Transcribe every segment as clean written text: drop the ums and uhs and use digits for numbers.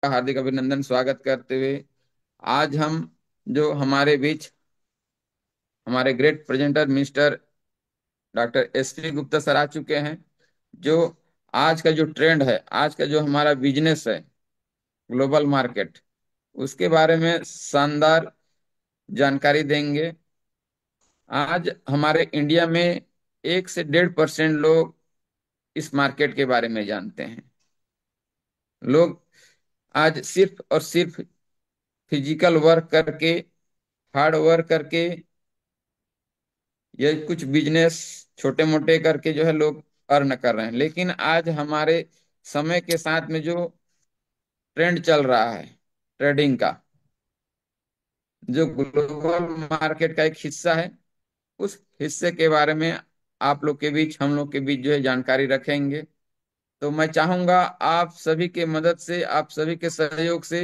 का हार्दिक अभिनंदन स्वागत करते हुए आज हम जो हमारे बीच हमारे great presenter mister doctor S T Gupta sir आ चुके हैं। जो आज का जो ट्रेंड है, आज का जो हमारा बिजनेस है, ग्लोबल मार्केट, उसके बारे में शानदार जानकारी देंगे। आज हमारे इंडिया में 1 से 1.5% लोग इस मार्केट के बारे में जानते हैं। लोग आज सिर्फ और सिर्फ फिजिकल वर्क करके, हार्ड वर्क करके, ये कुछ बिजनेस छोटे मोटे करके जो है लोग अर्न कर रहे हैं। लेकिन आज हमारे समय के साथ में जो ट्रेंड चल रहा है ट्रेडिंग का, जो ग्लोबल मार्केट का एक हिस्सा है, उस हिस्से के बारे में आप लोग के बीच, हम लोग के बीच जो है जानकारी रखेंगे। तो मैं चाहूंगा आप सभी के मदद से, आप सभी के सहयोग से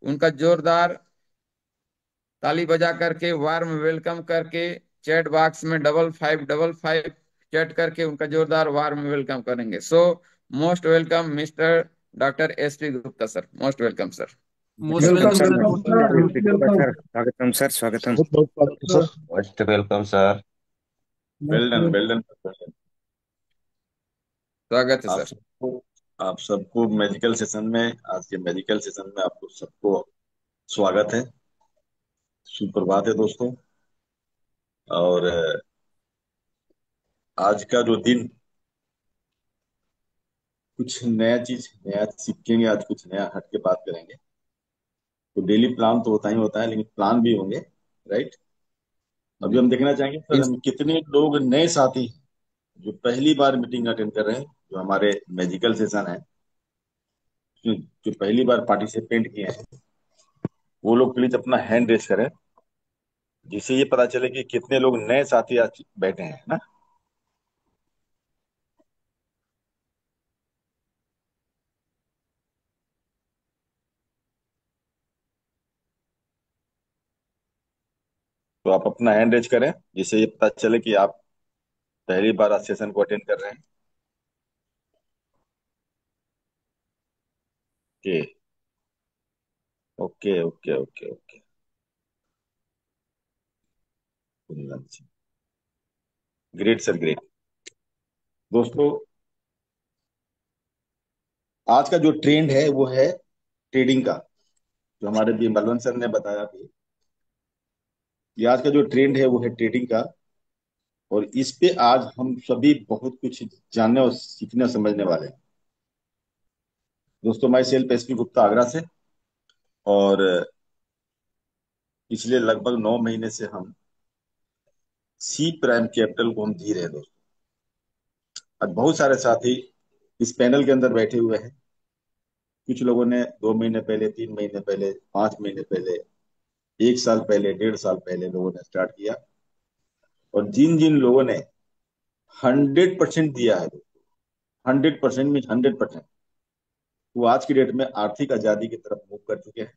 उनका जोरदार ताली बजा करके, वार्म वेलकम करके, चैट बॉक्स में 5555 चैट करके उनका जोरदार वार्म वेलकम करेंगे। So most welcome mister doctor S P Gupta sir, most welcome sir. Most welcome welcome sir, sir. Most welcome. स्वागतम सर, स्वागतम। बहुत बहुत स्वागत है sir. Most welcome sir. Most well done. स्वागत है आप सर। सबको आप सबको मेडिकल सेशन में, आज के मेडिकल सेशन में आपको सबको स्वागत है। सुप्रभात है दोस्तों। और आज का जो दिन कुछ नया सीखेंगे, आज कुछ नया हट के बात करेंगे। तो डेली प्लान तो होता ही होता है, लेकिन प्लान भी होंगे, राइट। अभी जी। हम देखना चाहेंगे सर, इस हम कितने लोग नए साथी हैं जो पहली बार मीटिंग अटेंड कर रहे हैं, जो हमारे मेडिकल सेशन है, जो जो पहली बार पार्टिसिपेंट किए हैं, वो लोग प्लीज अपना हैंड रेस करें, जिससे ये पता चले कि कितने लोग नए साथी आज बैठे हैं ना। तो आप अपना हैंड रेज करें, जिससे ये पता चले कि आप पहली बार आज सेशन को अटेंड कर रहे हैं। Okay, okay, okay, okay, okay. Great sir, great. दोस्तों, आज का जो ट्रेंड है वो है ट्रेडिंग का, जो हमारे भी बलवंत सर ने बताया भी कि आज का जो ट्रेंड है वो है ट्रेडिंग का। और इस पे आज हम सभी बहुत कुछ जानने और सीखने समझने वाले हैं। दोस्तों, मैं सेल्फ SP गुप्ता आगरा से, और पिछले लगभग 9 महीने से हम सी प्राइम कैपिटल को हम जी रहे हैं दोस्तों। आज बहुत सारे साथी इस पैनल के अंदर बैठे हुए हैं। कुछ लोगों ने 2 महीने पहले, 3 महीने पहले, 5 महीने पहले, 1 साल पहले, 1.5 साल पहले लोगों ने स्टार्ट किया। और जिन जिन लोगों ने 100% दिया है, 100% मीन 100%, वो आज की डेट में आर्थिक आजादी की तरफ मूव कर चुके हैं।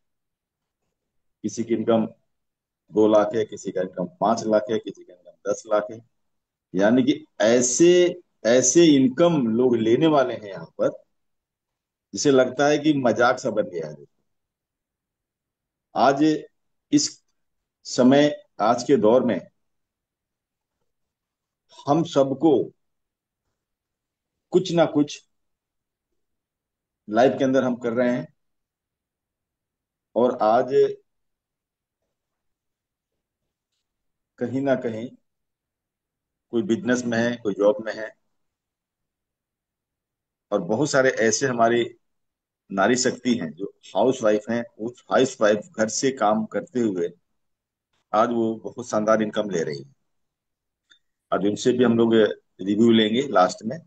किसी की इनकम 2 लाख है, किसी का इनकम 5 लाख है, किसी का इनकम 10 लाख है। यानी कि ऐसे ऐसे इनकम लोग लेने वाले हैं यहाँ पर, जिसे लगता है कि मजाक सा बन गया है। आज इस समय, आज के दौर में हम सबको कुछ ना कुछ लाइफ के अंदर हम कर रहे हैं। और आज कहीं ना कहीं कोई बिजनेस में है, कोई जॉब में है। और बहुत सारे ऐसे हमारी नारी शक्ति हैं जो हाउस वाइफ हैं। उस हाउस वाइफ घर से काम करते हुए आज वो बहुत शानदार इनकम ले रही है। आज उनसे भी हम लोग रिव्यू लेंगे लास्ट में।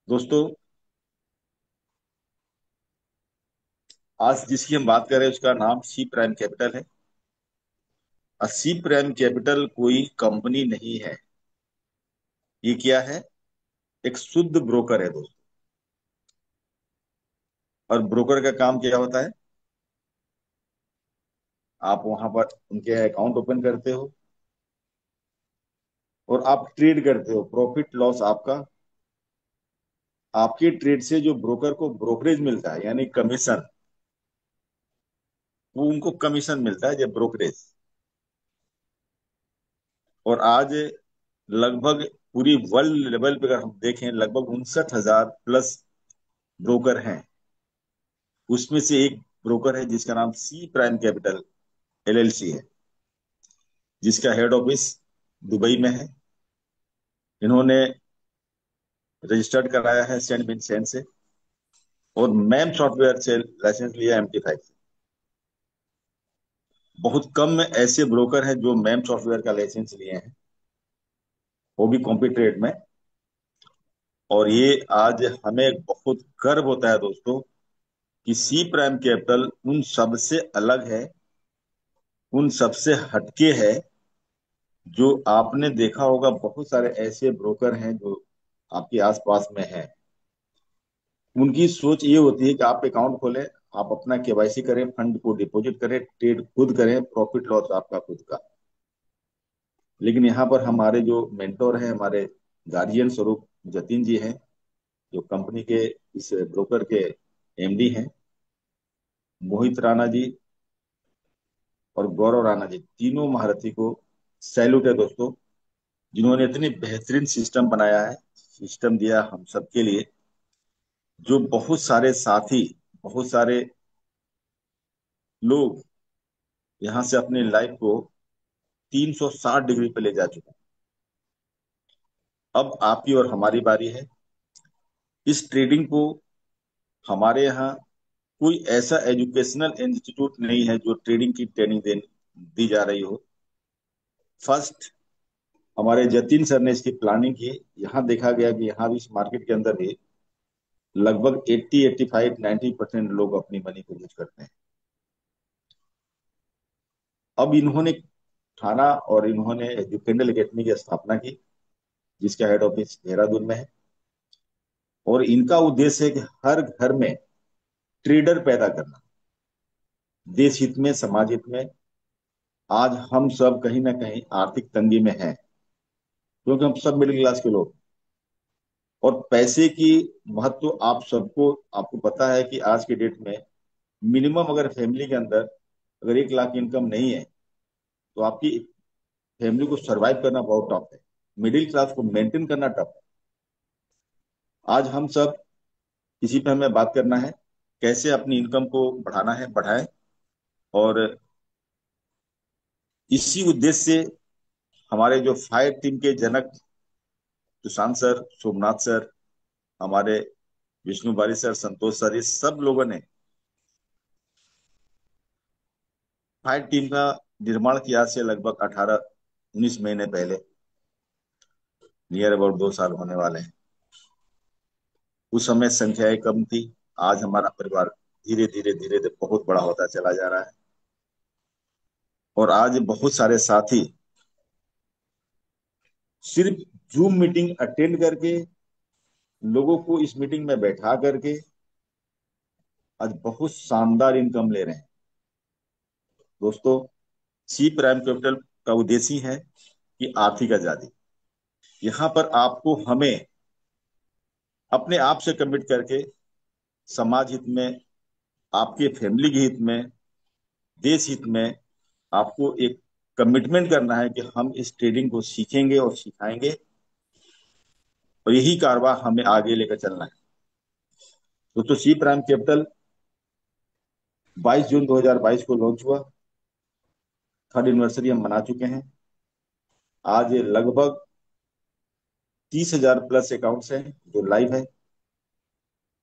दोस्तों, आज जिसकी हम बात कर रहे हैं उसका नाम सी प्राइम कैपिटल है। और सी प्राइम कैपिटल कोई कंपनी नहीं है। ये क्या है? एक शुद्ध ब्रोकर है दोस्तों। और ब्रोकर का काम क्या होता है? आप वहां पर उनके अकाउंट ओपन करते हो और आप ट्रेड करते हो। प्रॉफिट लॉस आपका, आपके ट्रेड से जो ब्रोकर को ब्रोकरेज मिलता है यानी कमीशन, वो उनको कमीशन मिलता है, ये ब्रोकरेज। और आज लगभग पूरी वर्ल्ड लेवल पे अगर हम देखें, लगभग 59,000 प्लस ब्रोकर हैं। उसमें से एक ब्रोकर है जिसका नाम सी प्राइम कैपिटल एलएलसी है, जिसका हेड ऑफिस दुबई में है। इन्होंने रजिस्टर्ड कराया है सेंट विंसेंट से, और मैम सॉफ्टवेयर से लाइसेंस लिया MT5 से। बहुत कम ऐसे ब्रोकर हैं जो मैम सॉफ्टवेयर का लाइसेंस लिए हैं, वो भी कॉम्पिटेट में। और ये आज हमें बहुत गर्व होता है दोस्तों कि सी प्राइम कैपिटल उन सबसे अलग है, उन सबसे हटके है। जो आपने देखा होगा, बहुत सारे ऐसे ब्रोकर हैं जो आपके आसपास में हैं। उनकी सोच ये होती है कि आप अकाउंट खोलें, आप अपना केवाईसी करें, फंड को डिपॉजिट करें, ट्रेड खुद करें, प्रॉफिट लॉस आपका खुद का। लेकिन यहाँ पर हमारे जो मेंटोर हैं, हमारे गार्जियन स्वरूप जतिन जी हैं, जो कंपनी के इस ब्रोकर के MD हैं, मोहित राणा जी और गौरव राणा जी, तीनों महारथी को सैल्यूट है दोस्तों, जिन्होंने इतने बेहतरीन सिस्टम बनाया है, सिस्टम दिया हम सबके लिए। जो बहुत सारे साथी, बहुत सारे लोग यहाँ से अपनी लाइफ को 360 डिग्री पे ले जा चुके हैं। अब आपकी और हमारी बारी है। इस ट्रेडिंग को हमारे यहाँ कोई ऐसा एजुकेशनल इंस्टीट्यूट नहीं है जो ट्रेडिंग की ट्रेनिंग दी जा रही हो। फर्स्ट हमारे जतिन सर ने इसकी प्लानिंग की। यहाँ देखा गया कि यहाँ भी, इस मार्केट के अंदर भी, लगभग 80, 85, 90% लोग अपनी मनी को यूज करते हैं। अब इन्होंने ठाना और इन्होंने एजुकेंडल एकेडमी की स्थापना की, जिसका हेड ऑफिस देहरादून में है। और इनका उद्देश्य है कि हर घर में ट्रेडर पैदा करना, देश हित में, समाज हित में। आज हम सब कहीं ना कहीं आर्थिक तंगी में हैं, क्योंकि हम सब मिडिल क्लास के लोग। और पैसे की महत्व आप सबको, आपको पता है कि आज के डेट में मिनिमम अगर फैमिली के अंदर अगर 1 लाख इनकम नहीं है, तो आपकी फैमिली को सरवाइव करना बहुत टफ है, मिडिल क्लास को मेंटेन करना टफ है। आज हम सब, इसी पे हमें बात करना है, कैसे अपनी इनकम को बढ़ाना है, बढ़ाएं। और इसी उद्देश्य से हमारे जो फायर टीम के जनक सुशांत सर, सोमनाथ सर, हमारे विष्णु बारी सर, संतोष सर, इस सब लोगों ने फायर टीम का निर्माण किया से लगभग 18-19 महीने पहले, नियर अबाउट 2 साल होने वाले हैं। उस समय संख्याएं कम थी। आज हमारा परिवार धीरे धीरे धीरे धीरे बहुत बड़ा होता चला जा रहा है। और आज बहुत सारे साथी सिर्फ जूम मीटिंग अटेंड करके, लोगों को इस मीटिंग में बैठा करके आज बहुत शानदार इनकम ले रहे हैं। दोस्तों, सी प्राइम कैपिटल का उद्देश्य ही है कि आर्थिक आजादी। यहाँ पर आपको, हमें अपने आप से कमिट करके समाज हित में, आपके फैमिली के हित में, देश हित में, आपको एक कमिटमेंट करना है कि हम इस ट्रेडिंग को सीखेंगे और सिखाएंगे, और यही कारवा हमें आगे लेकर चलना है। दोस्तों, सी प्राइम कैपिटल 22 जून 2022 को लॉन्च हुआ। थर्ड एनिवर्सरी हम मना चुके हैं। आज लगभग 30,000 प्लस अकाउंट्स हैं जो लाइव है,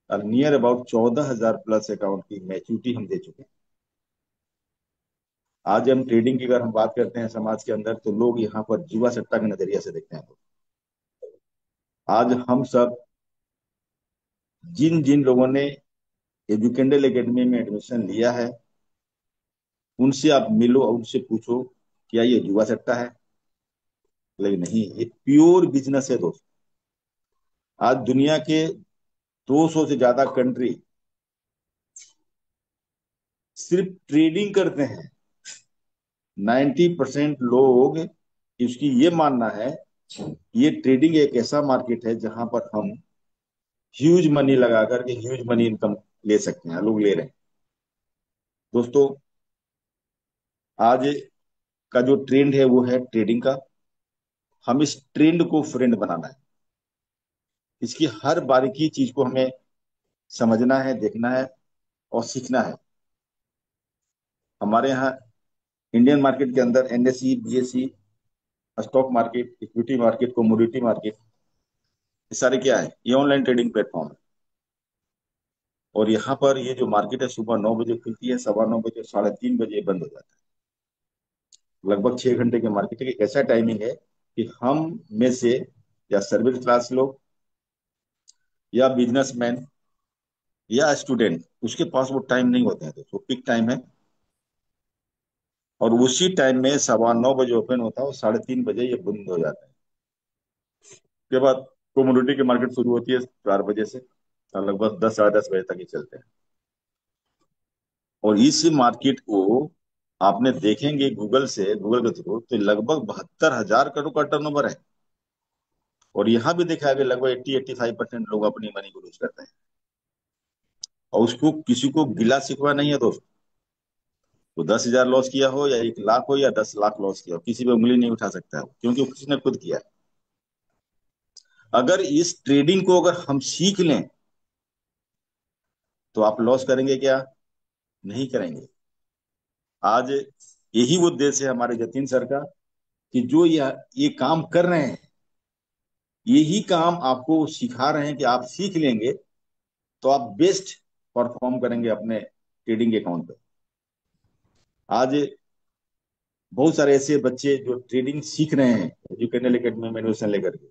और नियर अबाउट 14,000 प्लस अकाउंट की मैच्योरिटी हम दे चुके हैं। आज हम ट्रेडिंग की अगर हम बात करते हैं समाज के अंदर, तो लोग यहाँ पर जुआ सट्टा के नजरिए से देखते हैं। आज हम सब, जिन जिन लोगों ने एजुकेंडल एकेडमी में एडमिशन लिया है, उनसे आप मिलो और उनसे पूछो क्या ये जुआ सट्टा है। लेकिन नहीं, ये प्योर बिजनेस है दोस्त। आज दुनिया के 200 से ज्यादा कंट्री सिर्फ ट्रेडिंग करते हैं। 90% लोग, इसकी ये मानना है, ये ट्रेडिंग एक ऐसा मार्केट है जहां पर हम ह्यूज मनी लगा करके ह्यूज मनी इनकम ले सकते हैं, लोग ले रहे हैं। दोस्तों, आज का जो ट्रेंड है वो है ट्रेडिंग का। हम इस ट्रेंड को फ्रेंड बनाना है। इसकी हर बारीकी चीज को हमें समझना है, देखना है और सीखना है। हमारे यहाँ इंडियन मार्केट के अंदर NSE, BSE, stock market, equity market, commodity market, ये सारे क्या है? ये ऑनलाइन ट्रेडिंग प्लेटफॉर्म है। और यहाँ पर ये जो मार्केट है सुबह 9 बजे खुलती है, 9:15 बजे, 3:30 बजे बंद हो जाता है। लगभग 6 घंटे के मार्केट है। एक ऐसा टाइमिंग है कि हम में से या सर्विस क्लास लोग या बिजनेसमैन या स्टूडेंट, उसके पास वो टाइम नहीं होता है, तो वो पीक टाइम है। और उसी टाइम में 9:15 बजे ओपन होता है और 3:30 बजे ये बंद हो जाता है। उसके बाद कमोडिटी की मार्केट शुरू होती है 4 बजे से और लगभग 10, 10:30 बजे तक ही चलते हैं। और इस मार्केट को आपने देखेंगे गूगल से, गूगल के थ्रू, तो लगभग 72,000 करोड़ का टर्नओवर है। और यहाँ भी देखा गया लगभग 80-85% लोग अपनी मनी को लूज करते हैं। और उसको किसी को गिला शिकवा नहीं है दोस्त। तो 10,000 लॉस किया हो या 1 लाख हो या 10 लाख लॉस किया हो, किसी पे उंगली नहीं उठा सकता है, क्योंकि किसी ने खुद किया है। अगर इस ट्रेडिंग को अगर हम सीख लें तो आप लॉस करेंगे क्या? नहीं करेंगे। आज यही उद्देश्य है हमारे जतिन सर का, कि जो ये काम कर रहे हैं, यही काम आपको सिखा रहे हैं कि आप सीख लेंगे तो आप बेस्ट परफॉर्म करेंगे अपने ट्रेडिंग अकाउंट पे। आज बहुत सारे ऐसे बच्चे जो ट्रेडिंग सीख रहे हैं एजुकेशनल एकेडमी में एडमिशन लेकर के।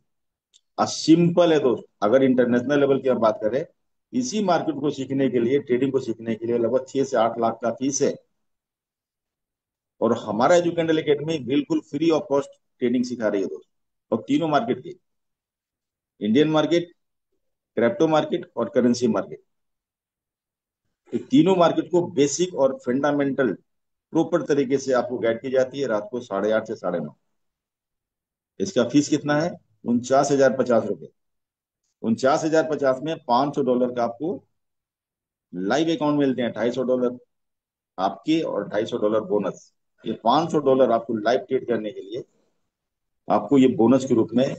आज सिंपल है दोस्त, अगर इंटरनेशनल लेवल की हम बात करें, इसी मार्केट को सीखने के लिए, ट्रेडिंग को सीखने के लिए लगभग 6 से 8 लाख का फीस है। और हमारा एजुकेशनल एकेडमी बिल्कुल फ्री ऑफ कॉस्ट ट्रेडिंग सिखा रही है दोस्त। और तीनों मार्केट की, इंडियन मार्केट, क्रिप्टो मार्केट और करेंसी मार्केट, तो तीनों मार्केट को बेसिक और फंडामेंटल प्रॉपर तरीके से आपको गाइड की जाती है रात को 8:30 से 9:30। इसका फीस कितना है? 49,050 रुपये। 49,050 में $500 का आपको लाइव अकाउंट मिलते हैं, $250 आपके और $250 बोनस। ये $500 आपको लाइव ट्रेड करने के लिए आपको ये बोनस के रूप में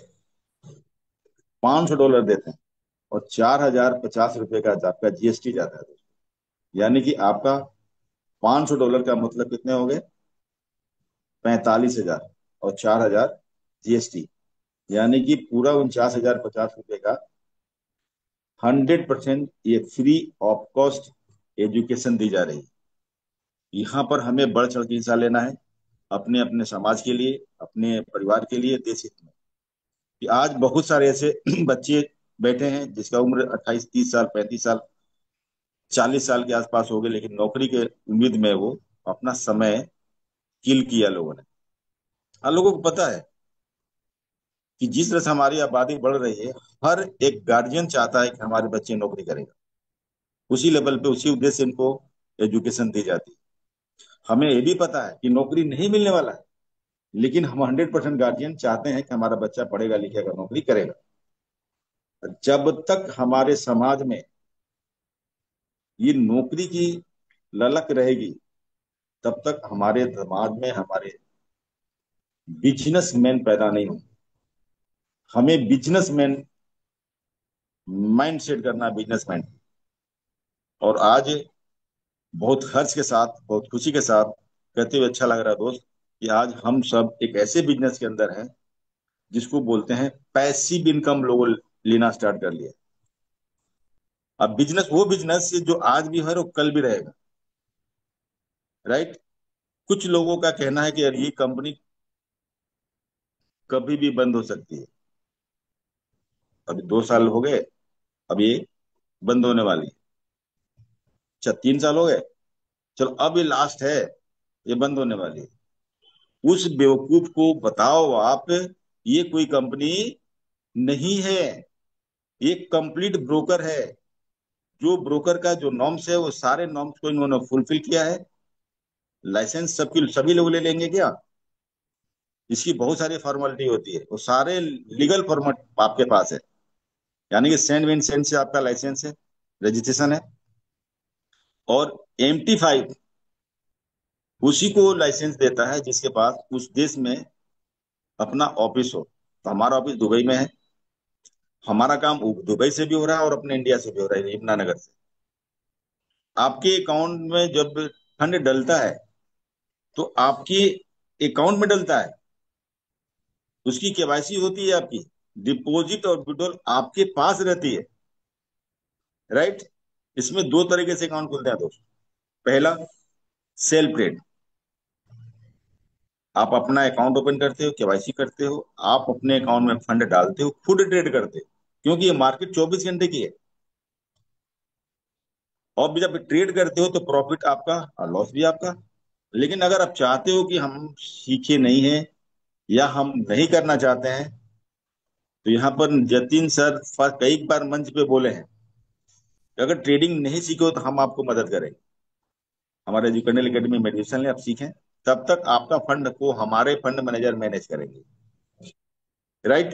$500 देते हैं। और $4,050 का आपका जीएसटी जाता है। यानी कि आपका $500 का मतलब कितने हो गए? 45,000 और 4,000 जीएसटी। यानी कि पूरा 49,050 रुपये का 100% ये फ्री ऑफ कॉस्ट एजुकेशन दी जा रही है। यहाँ पर हमें बढ़ चढ़ के हिस्सा लेना है, अपने अपने समाज के लिए, अपने परिवार के लिए, देश हित में। कि आज बहुत सारे ऐसे बच्चे बैठे हैं जिसका उम्र 28, 30 साल, 35 साल, 40 साल के आसपास हो गए, लेकिन नौकरी के उम्मीद में वो अपना समय किल किया लोगों ने। हाँ, लोगों को पता है कि जिस तरह से हमारी आबादी बढ़ रही है, हर एक गार्जियन चाहता है कि हमारे बच्चे नौकरी करेंगे। उसी लेवल पे, उसी उद्देश्य से इनको एजुकेशन दी जाती है। हमें ये भी पता है कि नौकरी नहीं मिलने वाला है, लेकिन हम 100% गार्जियन चाहते हैं कि हमारा बच्चा पढ़ेगा लिखेगा, नौकरी करेगा। जब तक हमारे समाज में ये नौकरी की ललक रहेगी, तब तक हमारे समाज में हमारे बिजनेसमैन पैदा नहीं होंगे। हमें बिजनेसमैन माइंड सेट करना है, बिजनेसमैन। और आज बहुत हर्ष के साथ, बहुत खुशी के साथ कहते हुए अच्छा लग रहा है दोस्त, कि आज हम सब एक ऐसे बिजनेस के अंदर हैं जिसको बोलते हैं पैसिव इनकम, लोगों लेना स्टार्ट कर लिया। अब बिजनेस वो बिजनेस जो आज भी है और कल भी रहेगा, राइट। कुछ लोगों का कहना है कि यार ये कंपनी कभी भी बंद हो सकती है। अभी 2 साल हो गए, अब ये बंद होने वाली है। अच्छा, 3 साल हो गए, चलो अब ये लास्ट है, ये बंद होने वाली है। उस बेवकूफ को बताओ आप, ये कोई कंपनी नहीं है, ये कंप्लीट ब्रोकर है। जो ब्रोकर का जो नॉर्म्स है, वो सारे नॉर्म्स को इन्होंने फुलफिल किया है। लाइसेंस सबकी सभी लोग ले लेंगे क्या? इसकी बहुत सारी फॉर्मेलिटी होती है, वो सारे लीगल फॉर्मेट आपके पास है। यानी कि सेंड विन सेंड से आपका लाइसेंस है, रजिस्ट्रेशन है। और MT5 उसी को लाइसेंस देता है जिसके पास उस देश में अपना ऑफिस हो। तो हमारा ऑफिस दुबई में है, हमारा काम दुबई से भी हो रहा है और अपने इंडिया से भी हो रहा है, यमुनानगर से। आपके अकाउंट में जब फंड डलता है तो आपके अकाउंट में डलता है, उसकी केवाईसी होती है आपकी, डिपॉजिट और विड्रॉल आपके पास रहती है। राइट। इसमें दो तरीके से अकाउंट खुलते हैं दोस्त। पहला, सेल्फ ट्रेड। आप अपना अकाउंट ओपन करते हो, केवाईसी करते हो, आप अपने अकाउंट में फंड डालते हो, खुद ट्रेड करते हो, क्योंकि ये मार्केट 24 घंटे की है। और जब ट्रेड करते हो तो प्रॉफिट आपका और लॉस भी आपका। लेकिन अगर आप चाहते हो कि हम सीखे नहीं है या हम नहीं करना चाहते हैं, तो यहाँ पर जतिन सर कई बार मंच पे बोले हैं कि अगर ट्रेडिंग नहीं सीखे हो तो हम आपको मदद करेंगे। हमारे एजुकेशनल एकेडमी में एडमिशन ले, आप सीखें, तब तक आपका फंड को हमारे फंड मैनेजर मैनेज करेंगे। राइट।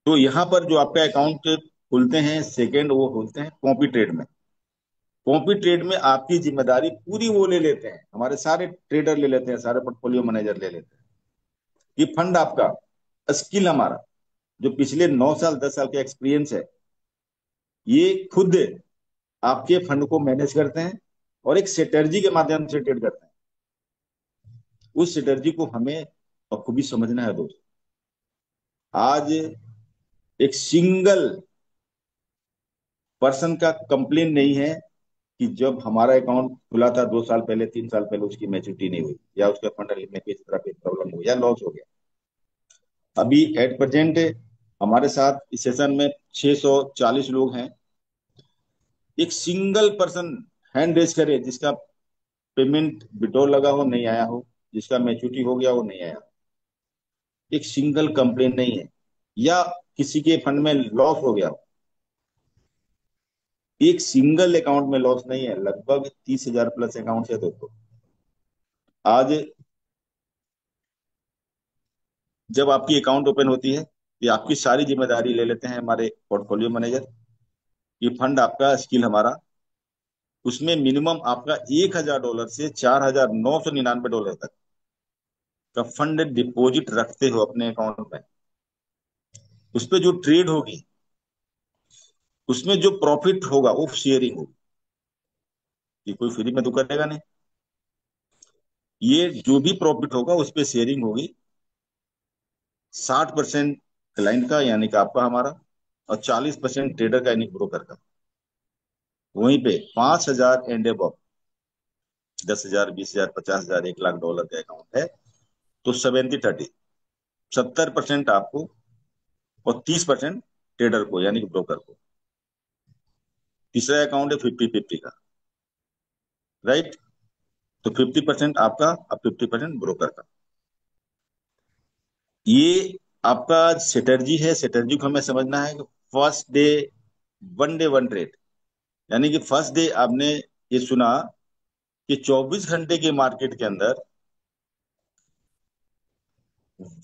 तो यहाँ पर जो आपका अकाउंट खुलते हैं, सेकेंड वो खुलते हैं कॉपी ट्रेड में। कॉपी ट्रेड में आपकी जिम्मेदारी पूरी वो ले लेते हैं, हमारे सारे ट्रेडर ले लेते हैं, सारे पोर्टफोलियो मैनेजर ले लेते हैं। ये फंड आपका, स्किल हमारा, जो पिछले 9 साल 10 साल का एक्सपीरियंस है, ये खुद आपके फंड को मैनेज करते हैं और एक स्ट्रेटर्जी के माध्यम से ट्रेड करते हैं। उस स्ट्रेटर्जी को हमें बखूबी समझना है दोस्त। आज एक सिंगल पर्सन का कंप्लेन नहीं है कि जब हमारा अकाउंट खुला था 2 साल पहले 3 साल पहले उसकी मैच्योरिटी नहीं हुई, या उसका फंड में किसी तरह की प्रॉब्लम हुई या लॉस हो गया। अभी एट प्रेजेंट हमारे साथ इस सेशन में 640 लोग हैं। एक सिंगल पर्सन हैंड रेज करे जिसका पेमेंट विड्रॉ लगा हो नहीं आया हो, जिसका मैच्योरिटी हो गया हो नहीं आया। एक सिंगल कंप्लेन नहीं है। या किसी के फंड में लॉस हो गया हो, एक सिंगल अकाउंट में लॉस नहीं है। लगभग 30,000 प्लस अकाउंट है दोस्तों। आज जब आपकी अकाउंट ओपन होती है, ये आपकी सारी जिम्मेदारी ले लेते हैं हमारे पोर्टफोलियो मैनेजर। ये फंड आपका, स्किल हमारा, उसमें मिनिमम आपका $1,000 से $4,999 तक का फंड डिपॉजिट रखते हो अपने अकाउंट में। उस पर जो ट्रेड होगी, उसमें जो प्रॉफिट होगा वो शेयरिंग होगी। ये कोई फ्री में तो करेगा नहीं। ये जो भी प्रॉफिट होगा उस पर शेयरिंग होगी। 60% क्लाइंट का यानी कि आपका हमारा, और 40% ट्रेडर का यानी ब्रोकर का। वहीं पे 5,000 एंड अबव, 10,000 20,000 50,000 $1,00,000 का अकाउंट है तो 70-30, 70% आपको और 30% ट्रेडर को यानी कि ब्रोकर को। तीसरा अकाउंट है 50-50 का। राइट। तो 50% आपका और 50% ब्रोकर का। ये आपका स्ट्रेटर्जी है। स्ट्रेटर्जी को हमें समझना है कि फर्स्ट डे, 1 डे 1 ट्रेड, यानी कि फर्स्ट डे आपने ये सुना कि 24 घंटे के मार्केट के अंदर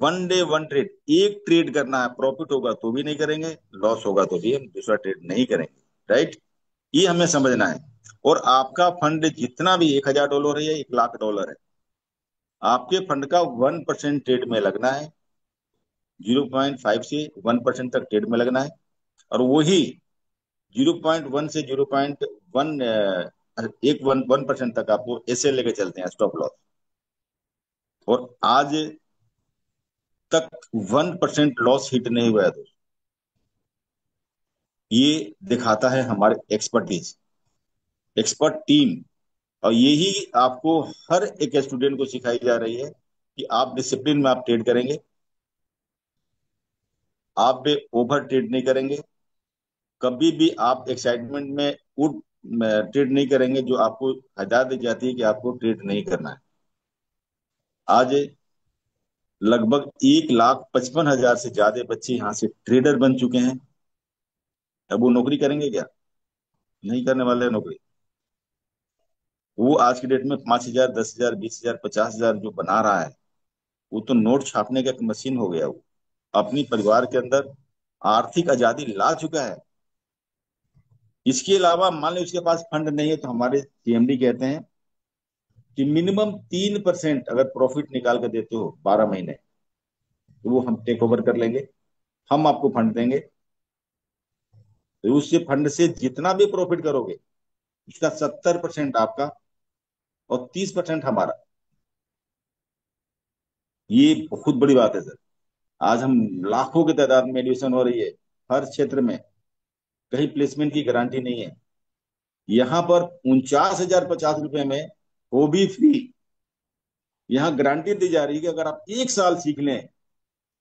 1 डे 1 ट्रेड, एक ट्रेड करना है। प्रॉफिट होगा तो भी नहीं करेंगे, लॉस होगा तो भी हम दूसरा ट्रेड नहीं करेंगे। राइट। ये हमें समझना है। और आपका फंड जितना भी $1,000 है या $1,00,000 है, आपके फंड का 1% ट्रेड में लगना है। 0.5 से 1% तक ट्रेड में लगना है। और वही 0.1 से 0.1 एक 1% तक आपको ऐसे लेके चलते हैं स्टॉप लॉस। और आज तक 1% लॉस हिट नहीं हुआ है दोस्तों। ये दिखाता है हमारे एक्सपर्टीज, एक्सपर्ट टीम। और यही आपको हर एक स्टूडेंट को सिखाई जा रही है कि आप डिसिप्लिन में आप ट्रेड करेंगे, आप भी ओवर ट्रेड नहीं करेंगे, कभी भी आप एक्साइटमेंट में उठ ट्रेड नहीं करेंगे जो आपको हटा दी जाती है कि आपको ट्रेड नहीं करना है। आज लगभग 1,55,000 से ज्यादा बच्चे यहाँ से ट्रेडर बन चुके हैं। अब वो नौकरी करेंगे क्या? नहीं करने वाले हैं नौकरी। वो आज की डेट में 5,000 10,000 20,000 50,000 जो बना रहा है, वो तो नोट छापने का एक मशीन हो गया। वो अपनी परिवार के अंदर आर्थिक आजादी ला चुका है। इसके अलावा मान लो उसके पास फंड नहीं है तो हमारे सीएमडी कहते हैं कि मिनिमम 3% अगर प्रॉफिट निकाल कर देते हो 12 महीने, तो वो हम टेक ओवर कर लेंगे, हम आपको फंड देंगे। तो उस फंड से जितना भी प्रॉफिट करोगे उसका 70% आपका और 30% हमारा। ये बहुत बड़ी बात है सर। आज हम लाखों की तादाद में एडमिशन हो रही है हर क्षेत्र में, कहीं प्लेसमेंट की गारंटी नहीं है। यहाँ पर 49,050 रुपए में वो भी फ्री। यहाँ गारंटी दी जा रही है कि अगर आप 1 साल सीख लें,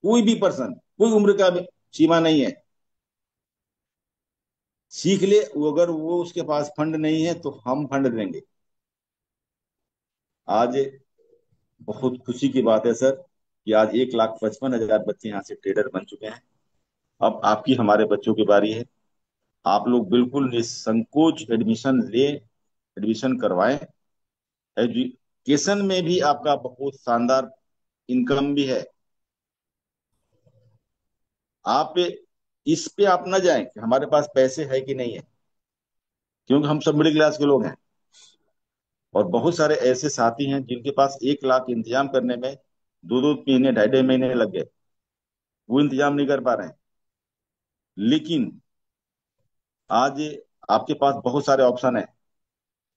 कोई भी पर्सन, कोई उम्र का सीमा नहीं है, सीख ले वो, अगर वो उसके पास फंड नहीं है तो हम फंड देंगे। आज बहुत खुशी की बात है सर कि आज 1,55,000 बच्चे यहाँ से ट्रेडर बन चुके हैं। अब आपकी हमारे बच्चों की बारी है। आप लोग बिल्कुल निसंकोच एडमिशन ले, एडमिशन करवाएं। एजुकेशन में भी आपका बहुत शानदार इनकम भी है। आप इस पे आप ना जाएं कि हमारे पास पैसे है कि नहीं है, क्योंकि हम सब मिडिल क्लास के लोग हैं। और बहुत सारे ऐसे साथी हैं जिनके पास 1 लाख इंतजाम करने में 2-2 महीने, 2.5-2.5 महीने लग गए, वो इंतजाम नहीं कर पा रहे हैं। लेकिन आज आपके पास बहुत सारे ऑप्शन है,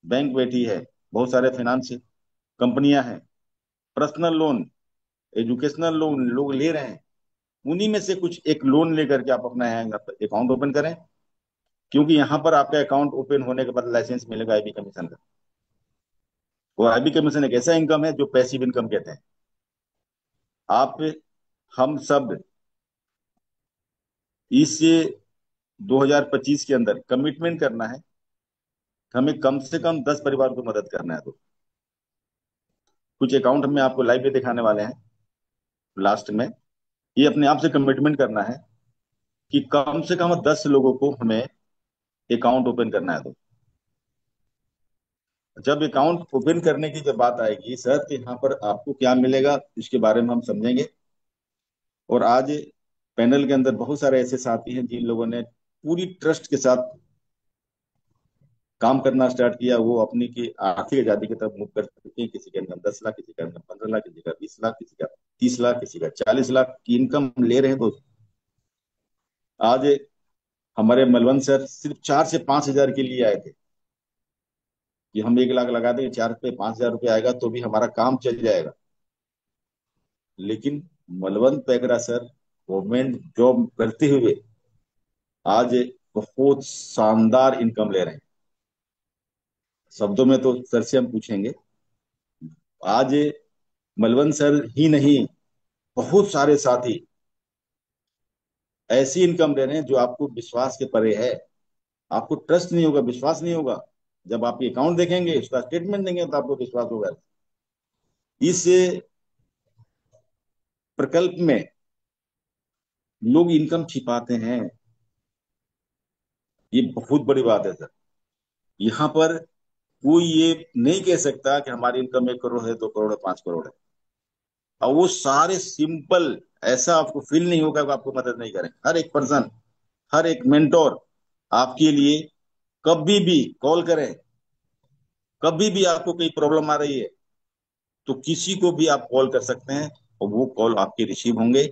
बैंक बैठी है, बहुत सारे फाइनेंस कंपनियां हैं, पर्सनल लोन, एजुकेशनल लोन लोग ले रहे हैं। उन्हीं में से कुछ एक लोन लेकर के आप अपना अकाउंट ओपन करें, क्योंकि यहाँ पर आपका अकाउंट ओपन होने के बाद लाइसेंस मिलेगा आईबी कमीशन का। वो आईबी कमीशन एक ऐसा इनकम है जो पैसिव इनकम कहते हैं। आप, हम सब इस 2025 के अंदर कमिटमेंट करना है, हमें कम से कम 10 परिवार को मदद करना है। तो कुछ अकाउंट हम आपको लाइव में दिखाने वाले हैं लास्ट में। ये अपने आप से कमिटमेंट करना है कि कम से कम 10 लोगों को हमें अकाउंट ओपन करना है। तो जब अकाउंट ओपन करने की जब बात आएगी सर, तो यहाँ पर आपको क्या मिलेगा इसके बारे में हम समझेंगे। और आज पैनल के अंदर बहुत सारे ऐसे साथी हैं जिन लोगों ने पूरी ट्रस्ट के साथ काम करना स्टार्ट किया। वो अपनी की आर्थिक आजादी की तरफ मुख कर चुके हैं। किसी के अंदर 10 लाख, किसी के अंदर 15 लाख, किसी का 20 लाख, किसी का 30 लाख, किसी का 40 लाख की इनकम ले रहे हैं दोस्त। आज हमारे मलवंत सर सिर्फ 4 से 5 हजार के लिए आए थे कि हम 1 लाख लगा देंगे, 4 पे 5 हजार रुपये आएगा तो भी हमारा काम चल जाएगा। लेकिन मलवंत पैगरा सर गवर्नमेंट जॉब करते हुए आज बहुत शानदार इनकम ले रहे हैं। शब्दों में तो सर से हम पूछेंगे। आज मलवंत सर ही नहीं, बहुत सारे साथी ऐसी इनकम ले रहे हैं जो आपको विश्वास के परे है। आपको ट्रस्ट नहीं होगा, विश्वास नहीं होगा। जब आप अकाउंट देखेंगे, उसका स्टेटमेंट देंगे तो आपको विश्वास होगा। इस प्रकल्प में लोग इनकम छिपाते हैं। ये बहुत बड़ी बात है सर। यहाँ पर कोई ये नहीं कह सकता कि हमारी इनकम 1 करोड़ है, 2 करोड़ है, 5 करोड़ है। और वो सारे सिंपल, ऐसा आपको फील नहीं होगा कि आपको मदद नहीं करें। हर एक पर्सन, हर एक मेंटोर आपके लिए कभी भी कॉल करें। कभी भी आपको कोई प्रॉब्लम आ रही है तो किसी को भी आप कॉल कर सकते हैं और वो कॉल आपके रिसीव होंगे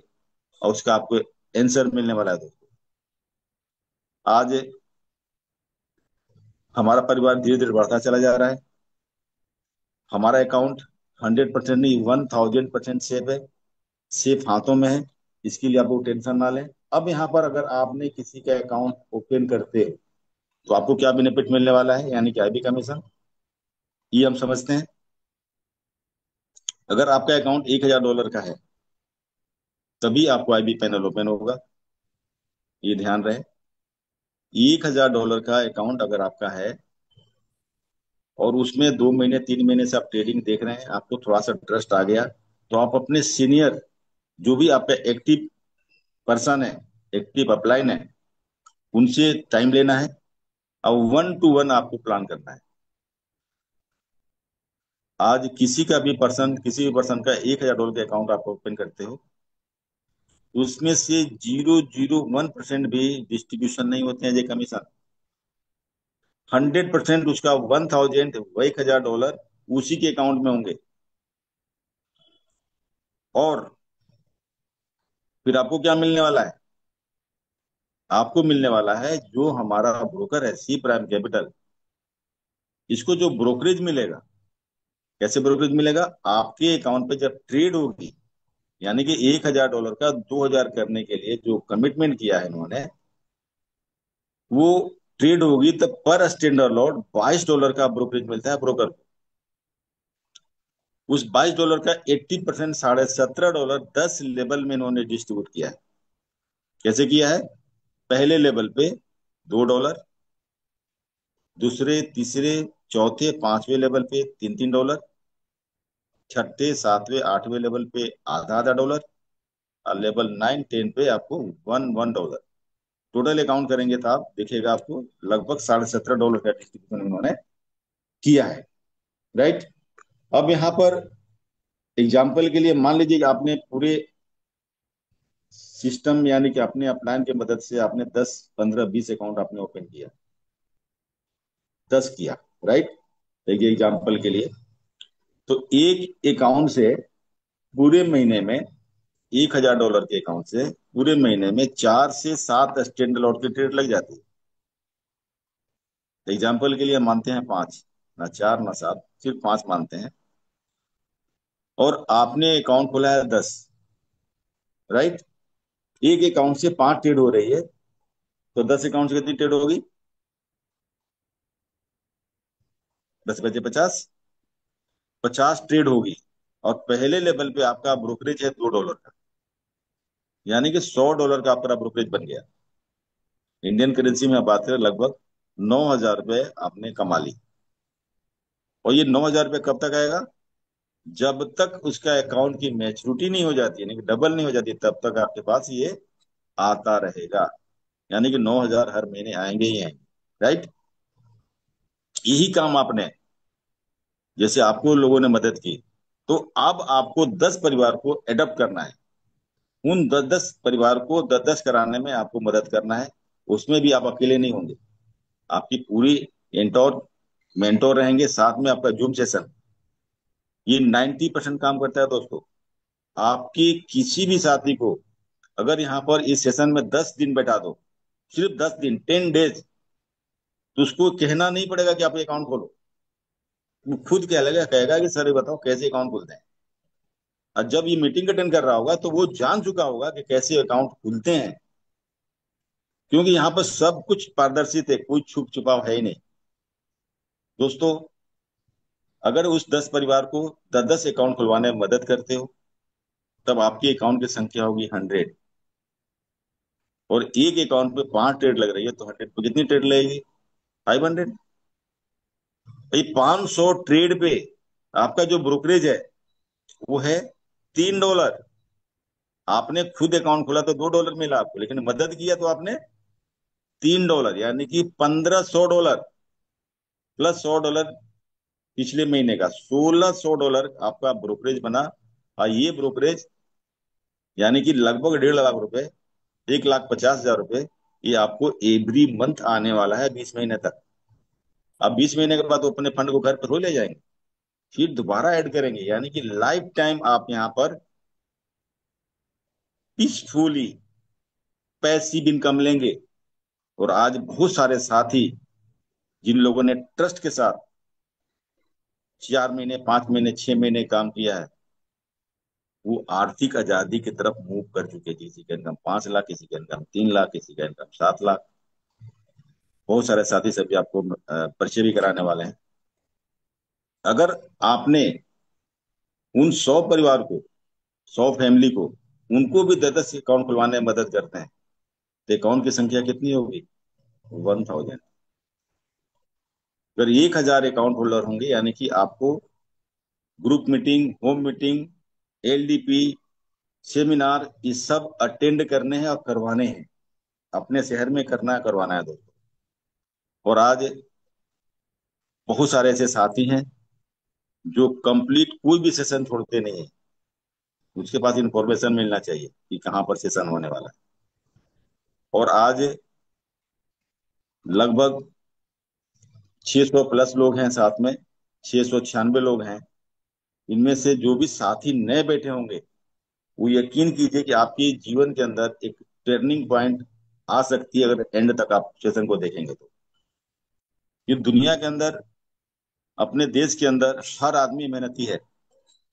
और उसका आपको आंसर मिलने वाला है दोस्तों। आज हमारा परिवार धीरे धीरे बढ़ता चला जा रहा है। हमारा अकाउंट 100% नहीं, 1000% सेफ है, सेफ हाथों में है। इसके लिए आपको टेंशन ना लें। अब यहाँ पर अगर आपने किसी का अकाउंट ओपन करते हो तो आपको क्या बेनिफिट मिलने वाला है, यानी कि आईबी कमीशन, ये हम समझते हैं। अगर आपका अकाउंट $1,000 का है तभी आपको आईबी पैनल ओपन होगा, ये ध्यान रहे। $1,000 का अकाउंट अगर आपका है और उसमें 2 महीने 3 महीने से आप ट्रेडिंग देख रहे हैं, आपको थोड़ा सा ट्रस्ट आ गया, तो आप अपने सीनियर, जो भी आपका एक्टिव पर्सन है, एक्टिव अपलाइन है, उनसे टाइम लेना है और 1 to 1 आपको प्लान करना है। आज किसी भी पर्सन का $1,000 का अकाउंट आप ओपन करते हो, उसमें से 0.001% भी डिस्ट्रीब्यूशन नहीं होते हैं, ये कमीशन। 100% उसका 1,000, $1,000 उसी के अकाउंट में होंगे। और फिर आपको क्या मिलने वाला है? आपको मिलने वाला है जो हमारा ब्रोकर है सी प्राइम कैपिटल, इसको जो ब्रोकरेज मिलेगा। कैसे ब्रोकरेज मिलेगा? आपके अकाउंट पे जब ट्रेड होगी, यानी कि $1,000 का 2,000 करने के लिए जो कमिटमेंट किया है इन्होंने, वो ट्रेड होगी तो पर स्टैंडर्ड लॉट $22 का ब्रोकरेज मिलता है ब्रोकर को। उस $22 का 80% $17.5 लेवल में इन्होंने डिस्ट्रीब्यूट किया है। कैसे किया है? पहले लेवल पे $2, दूसरे तीसरे चौथे पांचवें लेवल पे $3, छठे सातवें आठवें लेवल पे आधा आधा डॉलर, और लेवल 9 10 पे आपको $1 टोटल अकाउंट करेंगे तो आप देखिएगा आपको लगभग $17.5 का डिस्ट्रीब्यूशन उन्होंने किया है। राइट। अब यहाँ पर एग्जाम्पल के लिए मान लीजिए कि आपने पूरे सिस्टम यानी कि अपने अपलाइन की मदद से आपने 10 15 20 अकाउंट आपने ओपन किया, 10 किया। राइट। एक एग्जाम्पल के लिए, तो एक अकाउंट से पूरे महीने में $1,000 के अकाउंट से पूरे महीने में 4 से 7 स्टैंडर्ड लॉट की ट्रेड लग जाती है। एग्जाम्पल के लिए मानते हैं 5, ना 4 ना 7, सिर्फ 5 मानते हैं। और आपने अकाउंट खोला है 10। राइट। एक अकाउंट से 5 ट्रेड हो रही है, तो 10 अकाउंट से कितनी ट्रेड होगी? 10 बचे 50, 50 ट्रेड होगी। और पहले लेवल पे आपका ब्रोकरेज है $2 का, यानी कि $100 का आपका ब्रोकरेज बन गया। इंडियन करेंसी में आप बात करें लगभग $9,000 आपने कमा ली। और ये $9,000 कब तक आएगा? जब तक उसका अकाउंट की मैच्योरिटी नहीं हो जाती, यानी कि डबल नहीं हो जाती, तब तक आपके पास ये आता रहेगा। यानी कि 9,000 हर महीने आएंगे ही आएंगे। राइट। यही काम आपने, जैसे आपको लोगों ने मदद की, तो अब आपको 10 परिवार को एडप्ट करना है। उन 10 10 परिवार को 10 10 कराने में आपको मदद करना है। उसमें भी आप अकेले नहीं होंगे, आपकी पूरी एंटोर मेंटोर रहेंगे, साथ में आपका जूम सेशन। ये 90% काम करता है दोस्तों। आपके किसी भी साथी को अगर यहाँ पर इस सेशन में 10 दिन बैठा दो, सिर्फ 10 दिन 10 डेज, तो उसको कहना नहीं पड़ेगा कि आप अकाउंट खोलो। वो खुद क्या लगेगा, कहेगा कि सर ये बताओ कैसे अकाउंट खुलते हैं। और जब ये मीटिंग अटेंड कर रहा होगा तो वो जान चुका होगा कि कैसे अकाउंट खुलते हैं, क्योंकि यहाँ पर सब कुछ पारदर्शी है, कोई छुप छुपाव है ही नहीं। दोस्तों, अगर उस 10 परिवार को 10 10 अकाउंट खुलवाने में मदद करते हो, तब आपकी अकाउंट की संख्या होगी 100। और एक अकाउंट पे 5 ट्रेड लग रही है, तो 100 पे कितनी ट्रेड लगेगी? 500। भाई 500 ट्रेड पे आपका जो ब्रोकरेज है वो है $3। आपने खुद अकाउंट खोला तो $2 मिला आपको, लेकिन मदद किया तो आपने $3, यानी कि $1,500 प्लस $100 पिछले महीने का $1,600 आपका ब्रोकरेज बना। और ये ब्रोकरेज यानी कि लगभग 1.5 लाख रुपए, 1,50,000 रुपए, ये आपको एवरी मंथ आने वाला है 20 महीने तक। अब 20 महीने के बाद वो अपने फंड को घर पर हो ले जाएंगे, फिर दोबारा ऐड करेंगे, यानी कि लाइफ टाइम आप यहाँ पर पीसफुली पैसिव इनकम लेंगे। और आज बहुत सारे साथी जिन लोगों ने ट्रस्ट के साथ 4 महीने 5 महीने 6 महीने काम किया है, वो आर्थिक आजादी की तरफ मूव कर चुके हैं। किसी का इनकम 5 लाख, किसी का इनकम 3 लाख, किसी का इनकम 7 लाख। बहुत सारे साथी सभी आपको परिचय भी कराने वाले हैं। अगर आपने उन 100 परिवार को, 100 फैमिली को, उनको भी 10 10 अकाउंट खुलवाने में मदद करते हैं, तो अकाउंट की संख्या कितनी होगी? 1,000। अगर 1,000 अकाउंट होल्डर होंगे, यानी कि आपको group meeting, home meeting, LDP, seminar, ये सब अटेंड करने हैं और करवाने हैं। अपने शहर में करना है, करवाना है दोस्तों। और आज बहुत सारे ऐसे साथी हैं जो कंप्लीट कोई भी सेशन छोड़ते नहीं है। उसके पास इंफॉर्मेशन मिलना चाहिए कि कहाँ पर सेशन होने वाला है। और आज लगभग 600 प्लस लोग हैं साथ में। 696 लोग हैं। इनमें से जो भी साथी नए बैठे होंगे, वो यकीन कीजिए कि आपके जीवन के अंदर एक टर्निंग पॉइंट आ सकती है अगर एंड तक आप सेशन को देखेंगे तो। ये दुनिया के अंदर, अपने देश के अंदर हर आदमी मेहनती है।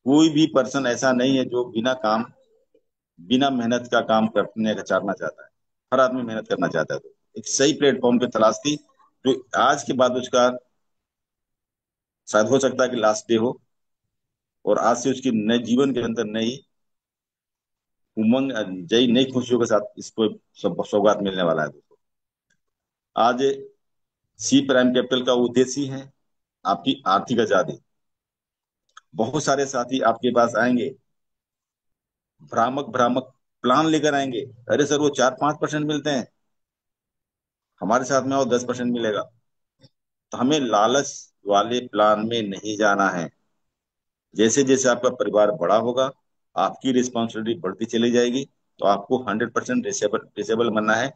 कोई भी पर्सन ऐसा नहीं है जो बिना मेहनत का काम करने का चाहना चाहता है। हर आदमी मेहनत करना चाहता है। तो एक सही प्लेटफॉर्म की तलाश थी, जो आज के बाद उसका शायद हो सकता है कि लास्ट डे हो, और आज से उसकी नए जीवन के अंदर नई उमंग, नई खुशियों के साथ इसको सब सौगात मिलने वाला है दोस्तों। आज सी प्राइम कैपिटल का उद्देश्य ही है आपकी आर्थिक आजादी। बहुत सारे साथी आपके पास आएंगे, भ्रामक भ्रामक प्लान लेकर आएंगे। अरे सर, वो 4-5% मिलते हैं, हमारे साथ में आओ 10% मिलेगा। तो हमें लालच वाले प्लान में नहीं जाना है। जैसे जैसे आपका परिवार बड़ा होगा, आपकी रिस्पॉन्सिबिलिटी बढ़ती चली जाएगी। तो आपको 100% डिसेबल बनना है,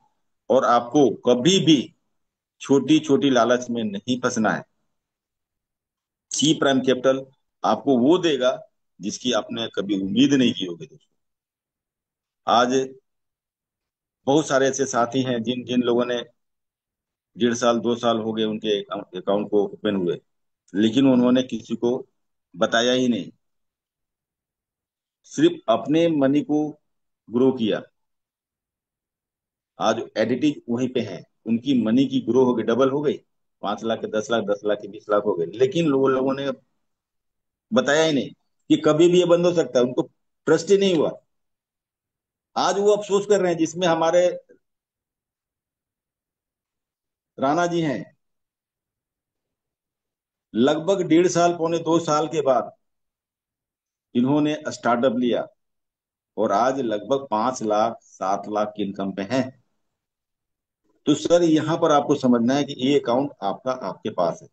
और आपको कभी भी छोटी छोटी लालच में नहीं फंसना है। सी प्राइम कैपिटल आपको वो देगा जिसकी आपने कभी उम्मीद नहीं की होगी दोस्तों। आज बहुत सारे ऐसे साथी हैं जिन जिन लोगों ने 1.5 साल 2 साल हो गए उनके अकाउंट को ओपन हुए, लेकिन उन्होंने किसी को बताया ही नहीं, सिर्फ अपने मनी को ग्रो किया। आज एडिटिव वहीं पे है, उनकी मनी की ग्रो हो गई, डबल हो गई। 5 लाख के 10 लाख, 10 लाख के 20 लाख हो गए, लेकिन लोगों ने बताया ही नहीं कि कभी भी ये बंद हो सकता है। उनको ट्रस्ट ही नहीं हुआ। आज वो अफसोस कर रहे हैं, जिसमें हमारे राणा जी हैं। लगभग 1.5 साल, 2 साल के बाद इन्होंने स्टार्टअप लिया, और आज लगभग 5 लाख 7 लाख की इनकम पे हैं। तो सर, यहाँ पर आपको समझना है कि ये अकाउंट आपका आपके पास है,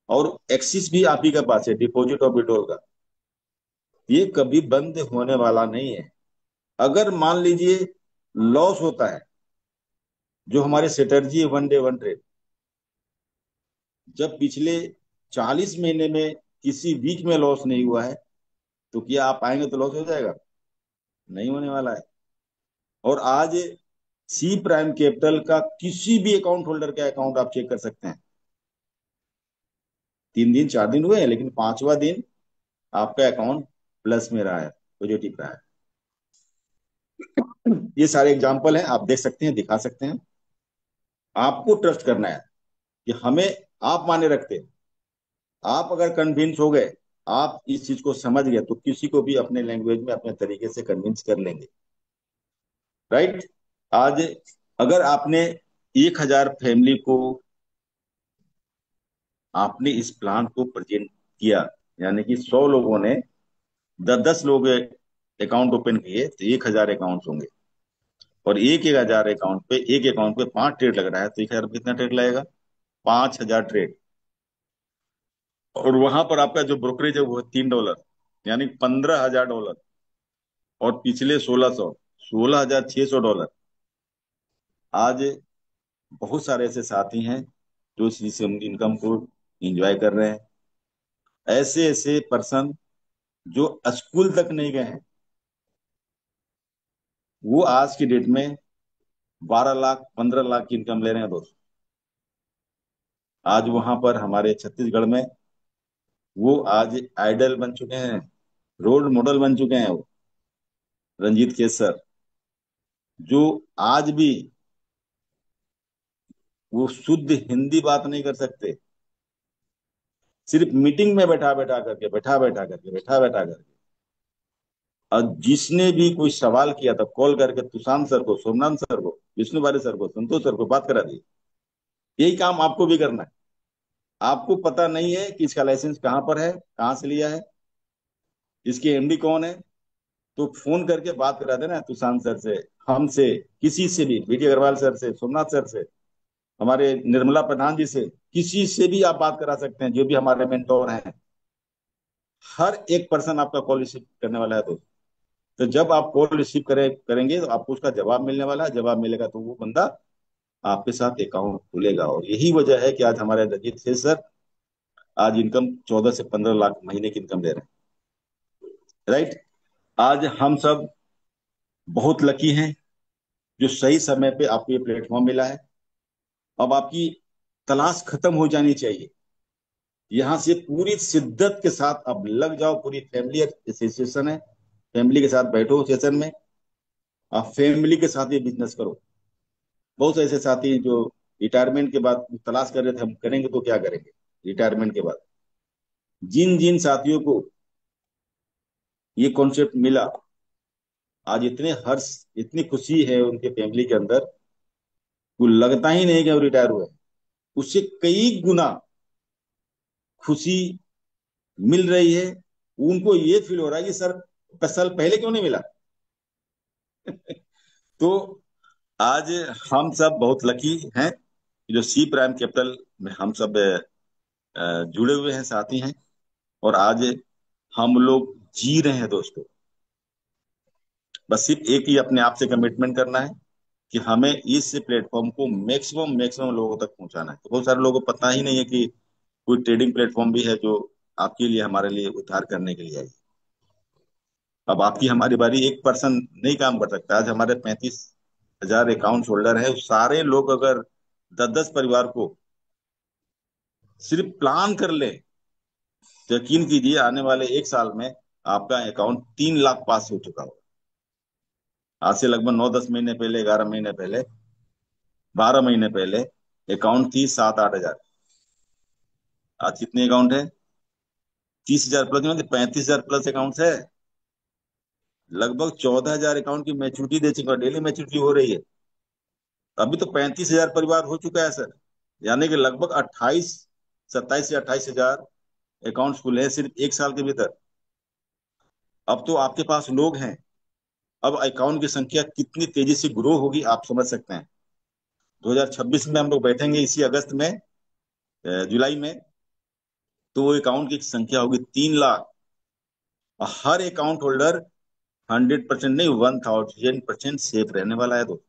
और एक्सिस भी आप ही के पास है, डिपॉजिट और विड्रॉल का। ये कभी बंद होने वाला नहीं है। अगर मान लीजिए लॉस होता है, जो हमारे सेटर्जी है, वन डे वन ट्रेड, जब पिछले 40 महीने में किसी वीक में लॉस नहीं हुआ है, तो क्या आप आएंगे तो लॉस हो जाएगा? नहीं होने वाला है। और आज सी प्राइम कैपिटल का किसी भी अकाउंट होल्डर का अकाउंट आप चेक कर सकते हैं। 3 दिन 4 दिन हुए हैं, लेकिन 5वां दिन आपका अकाउंट प्लस में रहा है, पॉजिटिव रहा है। ये सारे एग्जाम्पल हैं, आप देख सकते हैं, दिखा सकते हैं। आपको ट्रस्ट करना है कि हमें आप माने रखते हैं। आप अगर कन्विंस हो गए, आप इस चीज को समझ गए, तो किसी को भी अपने लैंग्वेज में अपने तरीके से कन्विंस कर लेंगे। राइट। आज अगर आपने 1,000 फैमिली को आपने इस प्लान को प्रेजेंट किया, यानी कि 100 लोगों ने 10-10 लोग अकाउंट ओपन किए, तो 1,000 अकाउंट होंगे। और एक अकाउंट पे 5 ट्रेड लग रहा है, तो 1,000 कितना ट्रेड लगेगा? 5,000 ट्रेड। और वहां पर आपका जो ब्रोकरेज है वो है $3, यानी $15,000। और पिछले 16,600 आज बहुत सारे ऐसे साथी हैं जो इस इनकम को एंजॉय कर रहे हैं। ऐसे ऐसे पर्सन जो स्कूल तक नहीं गए हैं, वो आज की डेट में 12 लाख 15 लाख की इनकम ले रहे हैं दोस्त। आज वहां पर हमारे छत्तीसगढ़ में वो आज आइडल बन चुके हैं, रोल मॉडल बन चुके हैं। वो रंजीत केसर, जो आज भी वो शुद्ध हिंदी बात नहीं कर सकते, सिर्फ मीटिंग में बैठा बैठा करके। और जिसने भी कोई सवाल किया था, कॉल करके तुषांत सर को, सोमनाथ सर को, विष्णु बारे सर को, संतोष सर को बात करा दी। यही काम आपको भी करना है। आपको पता नहीं है कि इसका लाइसेंस कहाँ पर है, कहाँ से लिया है, इसके एमडी कौन है, तो फोन करके बात करा देना तुषांत सर से, हमसे, किसी से भी, बीडी अग्रवाल सर से, सोमनाथ सर से, हमारे निर्मला प्रधान जी से, किसी से भी आप बात करा सकते हैं, जो भी हमारे मेंटोर हैं। हर एक पर्सन आपका कॉल रिसीव करने वाला है दोस्त। तो जब आप कॉल रिसीव करेंगे, तो आपको उसका जवाब मिलने वाला है। जवाब मिलेगा तो वो बंदा आपके साथ अकाउंट खुलेगा। और यही वजह है कि आज हमारे रंजीत शेष सर आज इनकम 14 से 15 लाख महीने की इनकम दे रहे हैं, राइट। आज हम सब बहुत लकी हैं जो सही समय पे आपको ये प्लेटफॉर्म मिला है। अब आपकी तलाश खत्म हो जानी चाहिए। यहाँ से पूरी शिद्दत के साथ अब लग जाओ, पूरी फैमिली एसोसिएशन है, फैमिली के साथ बैठो सेशन में, आप फैमिली के साथ ये बिजनेस करो। बहुत से ऐसे साथी हैं जो रिटायरमेंट के बाद तलाश कर रहे थे हम करेंगे तो क्या करेंगे रिटायरमेंट के बाद। जिन जिन साथियों को ये कॉन्सेप्ट मिला, आज इतने हर्ष, इतनी खुशी है उनके फैमिली के अंदर, वो लगता ही नहीं कि वो रिटायर हुए। उससे कई गुना खुशी मिल रही है। उनको ये फील हो रहा है कि सर 10 साल पहले क्यों नहीं मिला। तो आज हम सब बहुत लकी हैं जो सी प्राइम कैपिटल में हम सब जुड़े हुए हैं, साथी हैं। और आज हम लोग जी रहे हैं दोस्तों। बस सिर्फ एक ही अपने आप से कमिटमेंट करना है कि हमें इस प्लेटफॉर्म को मैक्सिमम मैक्सिमम लोगों तक पहुंचाना है। तो बहुत सारे लोगों को पता ही नहीं है कि कोई ट्रेडिंग प्लेटफॉर्म भी है जो आपके लिए, हमारे लिए उद्धार करने के लिए आई। अब आपकी हमारी बारी, एक पर्सन नहीं काम कर सकता। आज हमारे 35,000 अकाउंट होल्डर है, सारे लोग अगर 10-10 परिवार को सिर्फ प्लान कर ले तो यकीन कीजिए आने वाले एक साल में आपका अकाउंट 3 लाख पास हो चुका होगा। आज से लगभग 9-10 महीने पहले, 11 महीने पहले, 12 महीने पहले अकाउंट थी 7-8 हजार। आज कितने अकाउंट है? 30,000 प्लस, मतलब 35,000 प्लस अकाउंट है। लगभग 14,000 अकाउंट की मैच्योरिटी दे चुका, डेली मैच्योरिटी हो रही है। अभी तो 35,000 परिवार हो चुका है सर। यानी कि लगभग 27 से 28 हजार अकाउंट खुले हैं सिर्फ एक साल के भीतर। अब तो आपके पास लोग हैं। अब अकाउंट की संख्या कितनी तेजी से ग्रो होगी आप समझ सकते हैं। 2026 में हम लोग बैठेंगे इसी अगस्त में, जुलाई में, तो वो अकाउंट की संख्या होगी 3 लाख। और हर अकाउंट होल्डर 100% नहीं, 1000% सेफ रहने वाला है। तो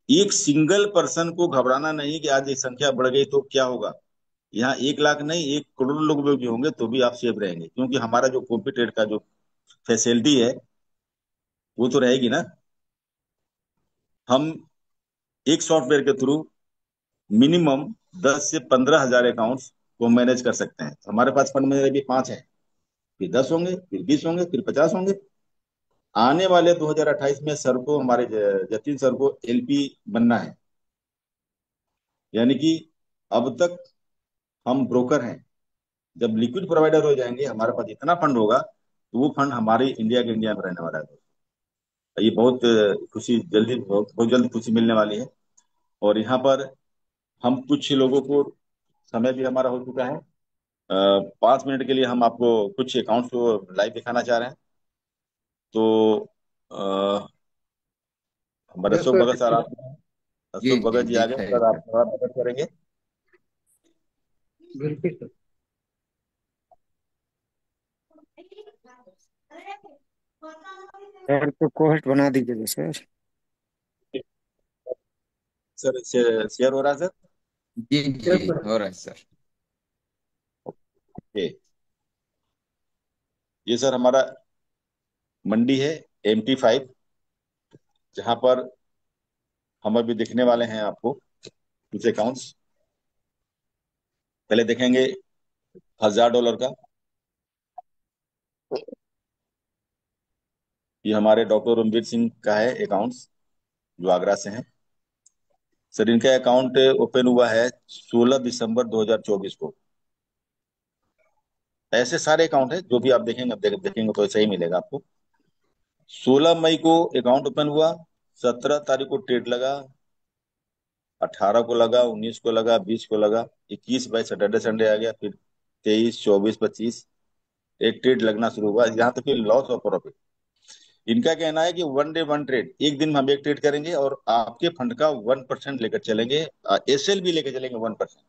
एक सिंगल पर्सन को घबराना नहीं कि आज ये संख्या बढ़ गई तो क्या होगा। यहाँ 1 लाख नहीं, 1 करोड़ लोग भी होंगे तो भी आप सेफ रहेंगे, क्योंकि हमारा जो कॉम्पिटेट का जो फैसिलिटी है वो तो रहेगी ना। हम एक सॉफ्टवेयर के थ्रू मिनिमम 10 से 15 हजार अकाउंट्स को मैनेज कर सकते हैं। हमारे पास फंड मैनेजर भी 5 हैं, फिर 10 होंगे, फिर 20 होंगे, फिर 50 होंगे। आने वाले 2028 में सर को, हमारे जतिन सर को एलपी बनना है। यानी कि अब तक हम ब्रोकर हैं, जब लिक्विड प्रोवाइडर हो जाएंगे हमारे पास इतना फंड होगा तो वो फंड हमारे इंडिया के इंडिया में रहने वाला है। ये बहुत खुशी, जल्दी, बहुत बहुत जल्द खुशी मिलने वाली है। और यहाँ पर हम कुछ लोगों को, समय भी हमारा हो चुका है, 5 मिनट के लिए हम आपको कुछ अकाउंट्स को लाइव दिखाना चाह रहे हैं। तो अ, हमारे यस अशोक सर, भगत सर दिखाइए। आप, जी अशोक जी भगत जी आ गए दिखाइए सर, सर। आप थोड़ा मदद करेंगे। बिल्कुल सर। सर तो कोस्ट बना दीजिएगा सर। सर शेयर हो रहा है सर। जी जी यस सर। हो रहा है सर। ये ये सर हमारा मंडी है, MT5, जहां पर हम अभी दिखने वाले हैं आपको कुछ अकाउंट्स। पहले देखेंगे $1,000 का। ये हमारे डॉक्टर रणवीर सिंह का है अकाउंट्स, जो आगरा से हैं। सर इनका अकाउंट ओपन हुआ है 16 दिसंबर 2024 को। ऐसे सारे अकाउंट है जो भी आप देखेंगे, अब देखेंगे तो ऐसा ही मिलेगा आपको। 16 मई को अकाउंट ओपन हुआ, 17 तारीख को ट्रेड लगा, 18 को लगा, 19 को लगा, 20 को लगा, 21 बाई सैटरडे संडे आ गया, फिर 23, 24, 25 एक ट्रेड लगना शुरू हुआ। यहाँ तक कि लॉस और प्रॉफिट। इनका कहना है कि 1 डे 1 ट्रेड, एक दिन में हम एक ट्रेड करेंगे और आपके फंड का 1% लेकर चलेंगे, SL भी लेकर चलेंगे 1%।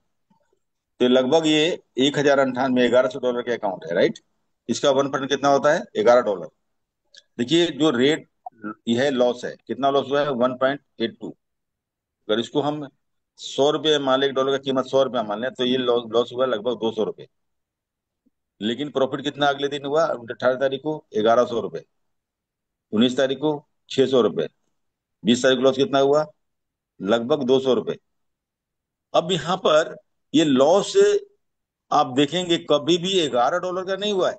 तो लगभग ये 1,098, $1,100 के अकाउंट है, राइट। इसका 1% कितना होता है? $11। देखिए जो रेट यह लॉस है, कितना लॉस हुआ है? 1.82। अगर इसको हम 100 रुपये मान लें, $1 की कीमत 100 रुपया मान लें, तो ये लॉस लॉस हुआ लगभग 200 रुपये। लेकिन प्रॉफिट कितना अगले दिन हुआ? 18 तारीख को 1100 रुपये, 19 तारीख को 600 रुपये, 20 तारीख को लॉस कितना हुआ? लगभग 200 रुपये। अब यहाँ पर ये लॉस आप देखेंगे कभी भी $11 का नहीं हुआ है।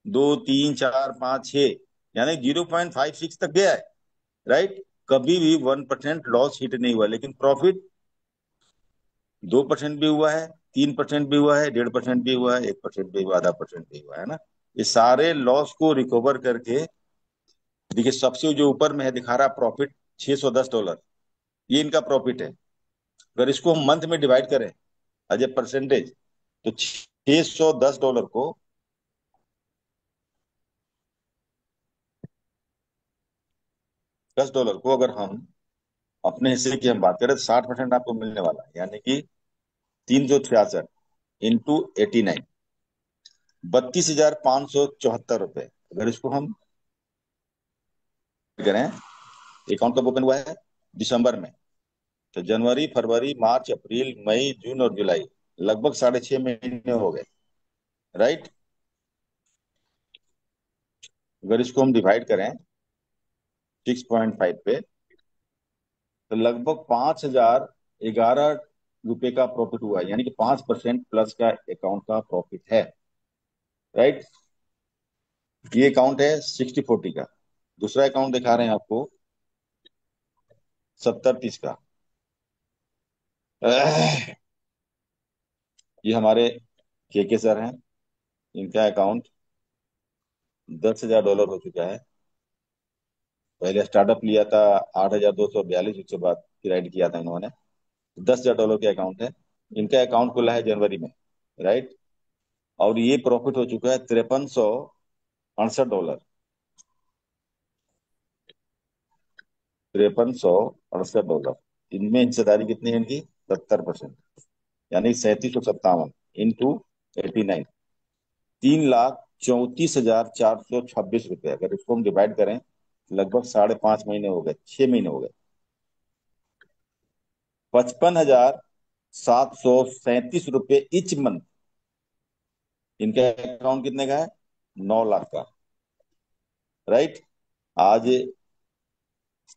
2, 3, 4, 5, 6, यानी 0.56 तक गया है, राइट। कभी भी 1% लॉस हिट नहीं हुआ, लेकिन प्रॉफिट 2% भी हुआ है, 3% भी हुआ है, 1.5% भी हुआ है, 1% भी हुआ, ½ % भी हुआ है ना। ये सारे लॉस को रिकवर करके देखिए, सबसे जो ऊपर में है दिखा रहा प्रॉफिट $610, ये इनका प्रॉफिट है। अगर इसको हम मंथ में डिवाइड करें एज ए परसेंटेज, तो $610 को, अगर हम अपने हिस्से की हम बात करें तो 60% आपको मिलने वाला है, यानी कि 366 × 89, 32,574 रुपए। अगर इसको हम करें, अकाउंट कब ओपन हुआ है? दिसंबर में। तो जनवरी, फरवरी, मार्च, अप्रैल, मई, जून और जुलाई, लगभग 6.5 महीने हो गए, राइट। अगर इसको हम डिवाइड करें 6.5 पे, तो लगभग 5,011 रुपए का प्रॉफिट हुआ है, यानी कि 5% प्लस का अकाउंट का प्रॉफिट है, राइट। ये अकाउंट है 60/40 का। दूसरा अकाउंट दिखा रहे हैं आपको 70/30 का। ये हमारे के सर हैं, इनका अकाउंट $10,000 हो चुका है। पहले स्टार्टअप लिया था 8,242, उसके बाद फिर ऐड किया था इन्होंने। $10,000 के अकाउंट है। इनका अकाउंट खुला है जनवरी में, राइट। और ये प्रॉफिट हो चुका है $5368। $5368। इनमें हिस्सेदारी कितनी है इनकी? 70%, यानी 3757 × 89, 3,34,426 रुपए। अगर इसको हम डिवाइड करें, लगभग 5.5 महीने हो गए, 6 महीने हो गए। 55,737 रुपये इच मंथ। इनका अकाउंट कितने का है? 9 लाख का, राइट। आज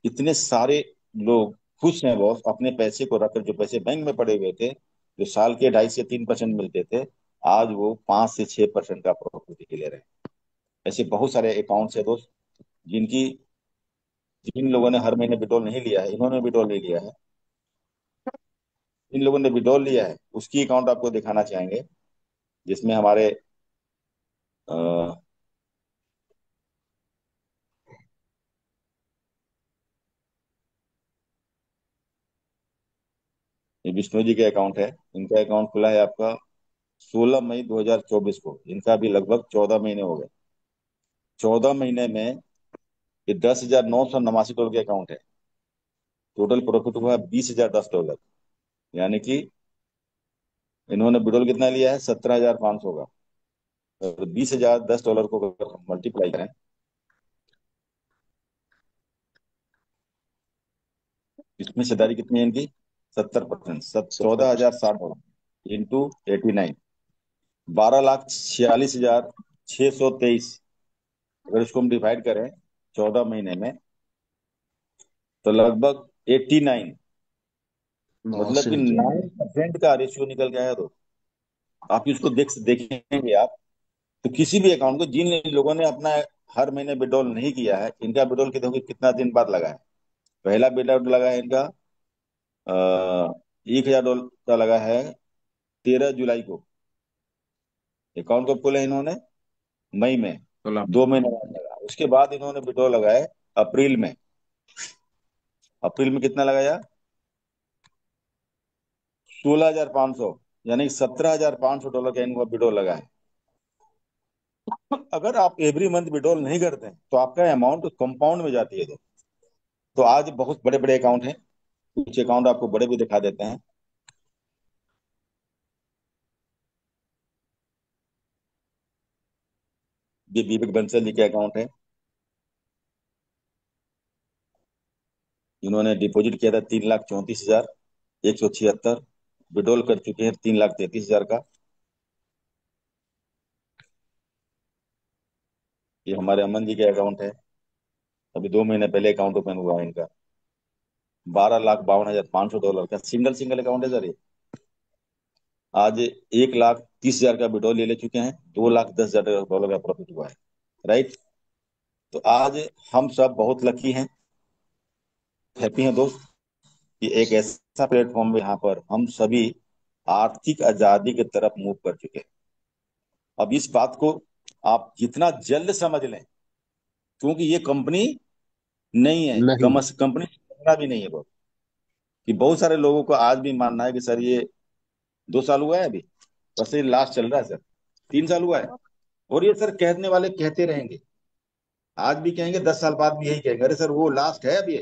इतने सारे लोग खुश हैं बॉस, अपने पैसे को रखकर, जो पैसे बैंक में पड़े हुए थे, जो साल के 2.5 से 3% मिलते थे, आज वो 5 से 6% का प्रॉफिट ले रहे हैं। ऐसे बहुत सारे अकाउंट्स है दोस्त, जिनकी जिन लोगों ने हर महीने विड्रॉल नहीं लिया है, इन्होंने विड्रॉल ले लिया है। जिन लोगों ने विड्रॉल लिया है उसकी अकाउंट आपको दिखाना चाहेंगे, जिसमें हमारे अ, ये विष्णु जी के अकाउंट है। इनका अकाउंट खुला है आपका 16 मई 2024 को। इनका भी लगभग 14 महीने हो गए। 14 महीने में ये $10,989 के अकाउंट है। टोटल प्रॉफिट हुआ $20,010, यानी कि इन्होंने विड्रॉल कितना लिया है? 17,500 का। और $20,010 को अगर हम मल्टीप्लाई करें, इसमें हिस्सेदारी कितनी है इनकी? 70%, सब 14,060 × 89, 12,46,623। अगर इसको हम डिवाइड करें 14 महीने में, तो लगभग 89, मतलब कि 9% का रेशियो निकल गया है। तो आप इसको देखेंगे आप, तो किसी भी अकाउंट को, जिन लोगों ने अपना हर महीने विड्रॉल नहीं किया है, इनका विड्रॉल कितना दिन बाद लगा है। पहला विड्रॉल लगा है इनका $1,000 का लगा है 13 जुलाई को। अकाउंट कब खोला इन्होंने? मई में। 2 महीने बाद लगा। उसके बाद इन्होंने विड्रॉल लगाया अप्रैल में। अप्रैल में कितना लगाया? 16,500, यानी $17,500 का इनका विड्रॉल लगा है। अगर आप एवरी मंथ विड्रॉल नहीं करते हैं तो आपका अमाउंट कंपाउंड में जाती है। तो आज बहुत बड़े बड़े अकाउंट हैं, कुछ अकाउंट आपको बड़े भी दिखा देते हैं। ये विवेक बंसल जी के अकाउंट है। इन्होंने डिपॉजिट किया था 3,34,000, 176 विड्रॉल कर चुके हैं 3,33,000 का। ये हमारे अमन जी के अकाउंट है, अभी 2 महीने पहले अकाउंट ओपन हुआ है इनका। $12,52,500 का सिंगल सिंगल अकाउंट है सर ये। आज 1,30,000 का विड्रॉल ले चुके हैं, $2,10,000 का प्रॉफिट हुआ है। राइट। तो आज हम सब बहुत लकी हैं, हैप्पी हैं दोस्त, कि एक ऐसा प्लेटफॉर्म है यहाँ पर हम सभी आर्थिक आजादी की तरफ मूव कर चुके हैं। अब इस बात को आप जितना जल्द समझ लें, क्योंकि ये कंपनी नहीं है, नहीं। कंपनी भी नहीं है बहुत, कि बहुत सारे लोगों को आज भी मानना है कि सर ये 2 साल हुआ है अभी, बस ये लास्ट चल रहा है सर, 3 साल हुआ है। और ये सर कहने वाले कहते रहेंगे, आज भी कहेंगे, 10 साल बाद भी यही कहेंगे, अरे सर वो लास्ट है अभी।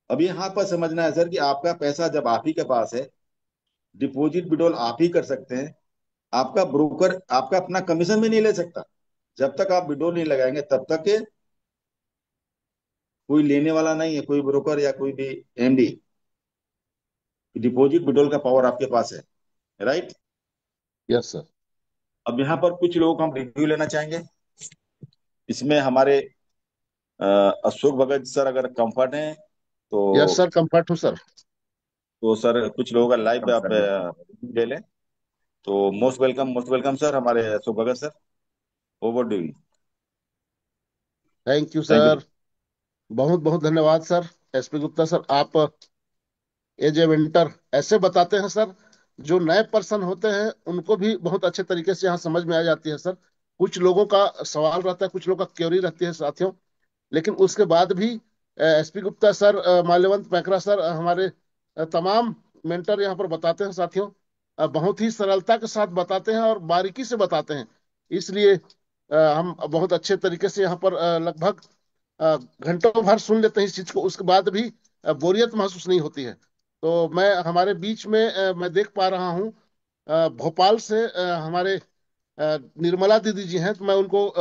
अब यहाँ पर समझना है सर कि आपका पैसा जब आप ही के पास है, डिपॉजिट विड्रॉल आप ही कर सकते हैं, आपका ब्रोकर आपका अपना कमीशन भी नहीं ले सकता। जब तक आप विड्रॉल नहीं लगाएंगे तब तक के कोई लेने वाला नहीं है, कोई ब्रोकर या कोई भी एमडी। डिपॉजिट विड्रॉल का पावर आपके पास है। राइट। Yes sir. अब यहाँ पर कुछ लोगों का हम रिव्यू लेना चाहेंगे। इसमें हमारे अशोक भगत सर अगर कंफर्ट हैं यस तो सर, कंफर्ट हूँ सर। सर कुछ लोगों का लाइव आप review ले लें। तो मोस्ट वेलकम सर हमारे Ashok Bhagat sir, over do you. Thank you thank you. Sir. बहुत बहुत धन्यवाद सर। एसपी गुप्ता सर, आप एज ए मेंटर ऐसे बताते हैं सर, जो नए पर्सन होते हैं उनको भी बहुत अच्छे तरीके से यहाँ समझ में आ जाती है सर। कुछ लोगों का सवाल रहता है, कुछ लोगों का क्वेरी रहती है साथियों, लेकिन उसके बाद भी SP Gupta sir, Malyavant Makra sir, हमारे तमाम मेंटर यहाँ पर बताते हैं साथियों। बहुत ही सरलता के साथ बताते हैं और बारीकी से बताते हैं। इसलिए हम बहुत अच्छे तरीके से यहाँ पर लगभग घंटों भर सुन लेते हैं इस चीज को, उसके बाद भी बोरियत महसूस नहीं होती है। तो मैं हमारे बीच में मैं देख पा रहा हूँ भोपाल से हमारे निर्मला दीदी जी हैं, तो मैं उनको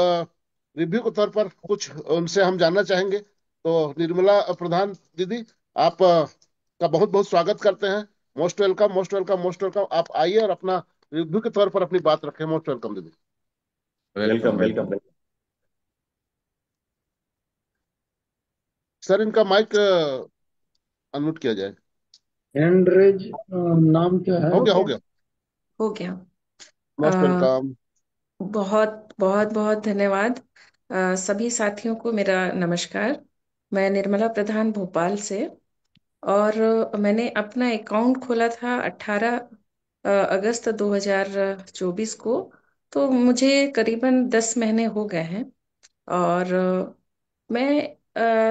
रिव्यू के तौर पर कुछ उनसे हम जानना चाहेंगे। तो निर्मला प्रधान दीदी, आप का बहुत बहुत स्वागत करते हैं। Most welcome, most welcome, most welcome. आप आइए और अपना रिव्यू के तौर पर अपनी बात रखें। मोस्ट वेलकम दीदी। Welcome welcome welcome. Welcome welcome. Sir इनका माइक अनम्यूट किया जाए। हैंड रेज नाम क्या है? हो हो गया, हो गया, गया। हो गया। मोस्ट अ, वेलकम। बहुत बहुत बहुत धन्यवाद। सभी साथियों को मेरा नमस्कार। मैं निर्मला प्रधान भोपाल से, और मैंने अपना अकाउंट खोला था 18 अगस्त 2024 को। तो मुझे करीबन 10 महीने हो गए हैं। और मैं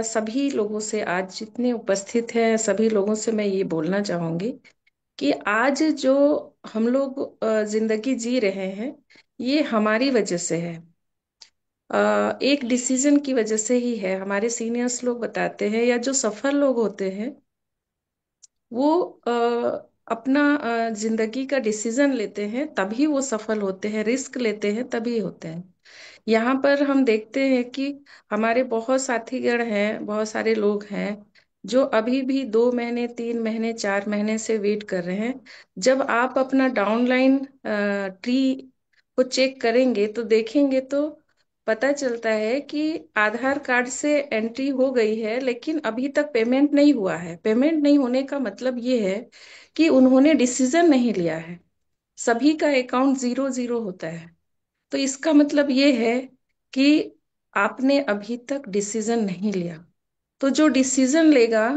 सभी लोगों से, आज जितने उपस्थित हैं सभी लोगों से मैं ये बोलना चाहूंगी कि आज जो हम लोग जिंदगी जी रहे हैं, ये हमारी वजह से है। एक डिसीजन की वजह से ही है। हमारे सीनियर्स लोग बताते हैं, या जो सफल लोग होते हैं, वो अपना जिंदगी का डिसीजन लेते हैं तभी वो सफल होते हैं, रिस्क लेते हैं तभी होते हैं। यहाँ पर हम देखते हैं कि हमारे बहुत साथीगण हैं, बहुत सारे लोग हैं जो अभी भी 2 महीने, 3 महीने, 4 महीने से वेट कर रहे हैं। जब आप अपना डाउनलाइन ट्री को चेक करेंगे तो देखेंगे तो पता चलता है कि आधार कार्ड से एंट्री हो गई है, लेकिन अभी तक पेमेंट नहीं हुआ है। पेमेंट नहीं होने का मतलब ये है कि उन्होंने डिसीजन नहीं लिया है। सभी का अकाउंट 0 0 होता है। तो इसका मतलब ये है कि आपने अभी तक डिसीजन नहीं लिया। तो जो डिसीजन लेगा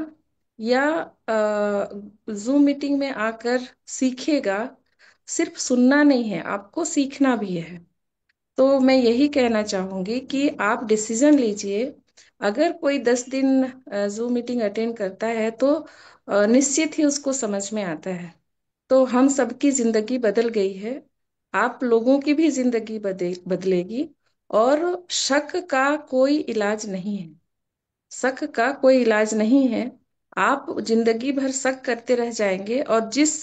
या जूम मीटिंग में आकर सीखेगा, सिर्फ सुनना नहीं है, आपको सीखना भी है। तो मैं यही कहना चाहूंगी कि आप डिसीजन लीजिए। अगर कोई 10 दिन जूम मीटिंग अटेंड करता है तो निश्चित ही उसको समझ में आता है। तो हम सबकी जिंदगी बदल गई है। आप लोगों की भी जिंदगी बदलेगी। और शक का कोई इलाज नहीं है। शक का कोई इलाज नहीं है। आप जिंदगी भर शक करते रह जाएंगे, और जिस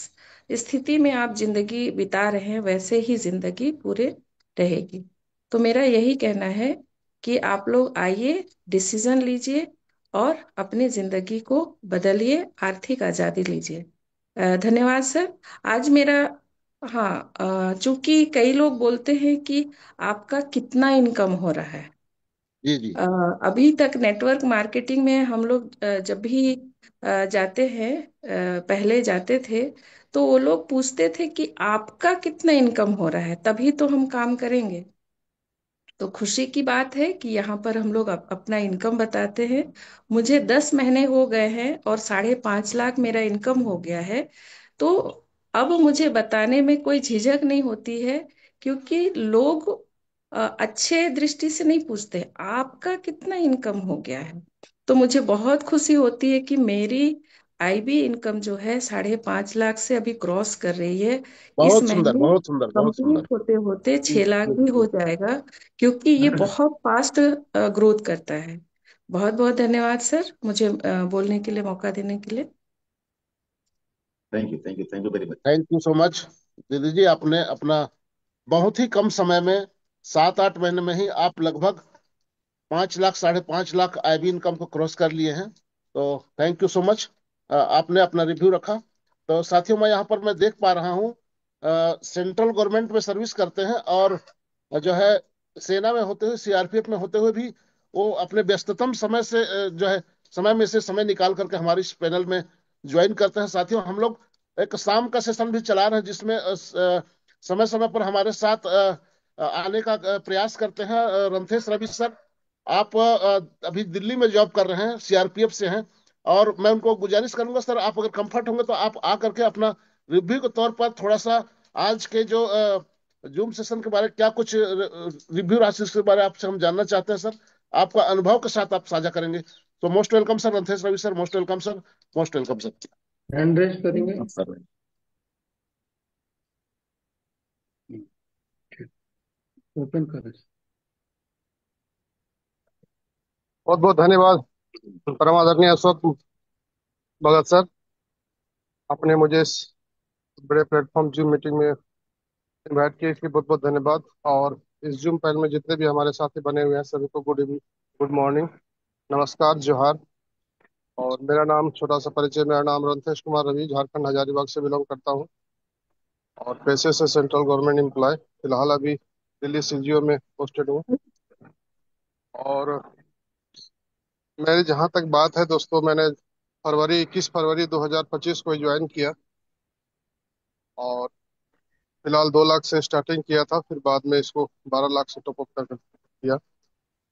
स्थिति में आप जिंदगी बिता रहे हैं वैसे ही जिंदगी पूरे रहेगी। तो मेरा यही कहना है कि आप लोग आइए, डिसीजन लीजिए, और अपनी जिंदगी को बदलिए, आर्थिक आजादी लीजिए। धन्यवाद सर। आज मेरा, हाँ, चूंकि कई लोग बोलते हैं कि आपका कितना इनकम हो रहा है। जी जी। अ, अभी तक नेटवर्क मार्केटिंग में हम लोग जब भी जाते हैं, पहले जाते थे, तो वो लोग पूछते थे कि आपका कितना इनकम हो रहा है, तभी तो हम काम करेंगे। तो खुशी की बात है कि यहाँ पर हम लोग अपना इनकम बताते हैं। मुझे 10 महीने हो गए हैं और 5.5 लाख मेरा इनकम हो गया है। तो अब मुझे बताने में कोई झिझक नहीं होती है, क्योंकि लोग अच्छे दृष्टि से नहीं पूछते आपका कितना इनकम हो गया है। तो मुझे बहुत खुशी होती है कि मेरी आईबी इनकम जो है 5.5 लाख से अभी क्रॉस कर रही है। इस बहुत सुंदर, महीने बहुत सुंदर, बहुत कंप्लीट सुंदर। होते होते जी 6 लाख जी भी हो जी। जाएगा, क्योंकि ये बहुत फास्ट ग्रोथ करता है। बहुत बहुत धन्यवाद सर, मुझे बोलने के लिए, मौका देने के लिए। Thank you, thank you, thank you very much. Thank you so much. दीदी जी, आपने अपना बहुत ही कम समय में 7-8 महीने में ही आप लगभग 5 लाख, 5.5 लाख आईबी इनकम को क्रॉस कर लिए हैं। तो थैंक यू सो मच। आपने अपना रिव्यू रखा। तो साथियों, मैं यहाँ पर मैं देख पा रहा हूँ, सेंट्रल गवर्नमेंट में सर्विस करते हैं और जो है सेना में होते हुए, सीआरपीएफ में होते हुए भी वो अपने व्यस्ततम समय से जो है समय में से समय निकाल करके हमारे इस पैनल में ज्वाइन करते हैं। साथियों, हम लोग एक शाम का सेशन भी चला रहे हैं, जिसमें समय समय पर हमारे साथ आने का प्रयास करते हैं रणधीर रवि सर। आप अभी दिल्ली में जॉब कर रहे हैं, सीआरपीएफ से हैं। और मैं उनको गुजारिश करूंगा सर, आप अगर कंफर्ट होंगे तो आप आ करके अपना रिव्यू के तौर पर थोड़ा सा आज के जो जूम सेशन के बारे में क्या कुछ रिव्यू राशि के बारे में आपसे हम जानना चाहते हैं सर। आपका अनुभव के साथ आप साझा करेंगे। तो most welcome sir, Randhir Ravi sir, most welcome sir, most welcome sir. Hand raise करेंगे। सर, ओपन करें। बहुत बहुत धन्यवाद परम आदरणीय अशोक भगत सर। आपने मुझे इस बड़े प्लेटफॉर्म जूम मीटिंग में इनवाइट किया, इसलिए बहुत बहुत धन्यवाद। और इस जूम पैनल में जितने भी हमारे साथी बने हुए हैं सभी को गुड इवनिंग, गुड मॉर्निंग, नमस्कार, जोहार। और मेरा नाम, छोटा सा परिचय, मेरा नाम रणतेश कुमार रवि, झारखंड हजारीबाग से बिलोंग करता हूँ और पेशे से सेंट्रल गवर्नमेंट एम्प्लॉय, फिलहाल अभी दिल्ली सीजीओ में पोस्टेड हूँ। और मेरी जहाँ तक बात है दोस्तों, मैंने 21 फरवरी 2025 को ज्वाइन किया और फिलहाल 2 लाख से स्टार्टिंग किया था, फिर बाद में इसको 12 लाख से टॉपअप कर किया।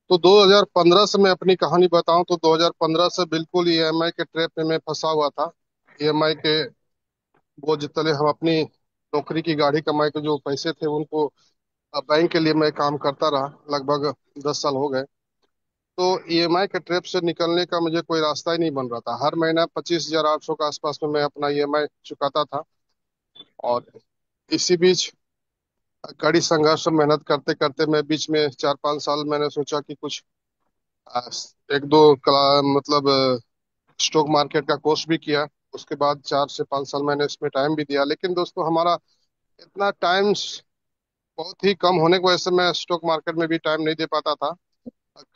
तो 2015 से मैं अपनी कहानी बताऊं तो 2015 से बिल्कुल ईएमआई के ट्रैप में मैं फंसा हुआ था। ईएमआई के बोझ तले हम अपनी नौकरी की गाढ़ी कमाई के जो पैसे थे उनको बैंक के लिए मैं काम करता रहा, लगभग 10 साल हो गए। तो ईएमआई के ट्रैप से निकलने का मुझे कोई रास्ता ही नहीं बन रहा था। हर महीना 25,800 के आसपास में मैं अपना ईएमआई चुकाता था। और इसी बीच कड़ी संघर्ष और मेहनत करते करते मैं बीच में 4-5 साल मैंने सोचा कि कुछ आ, एक दो मतलब स्टॉक मार्केट का कोर्स भी किया। उसके बाद 4 से 5 साल मैंने इसमें टाइम भी दिया, लेकिन दोस्तों हमारा इतना टाइम बहुत ही कम होने की वजह से मैं स्टॉक मार्केट में भी टाइम नहीं दे पाता था।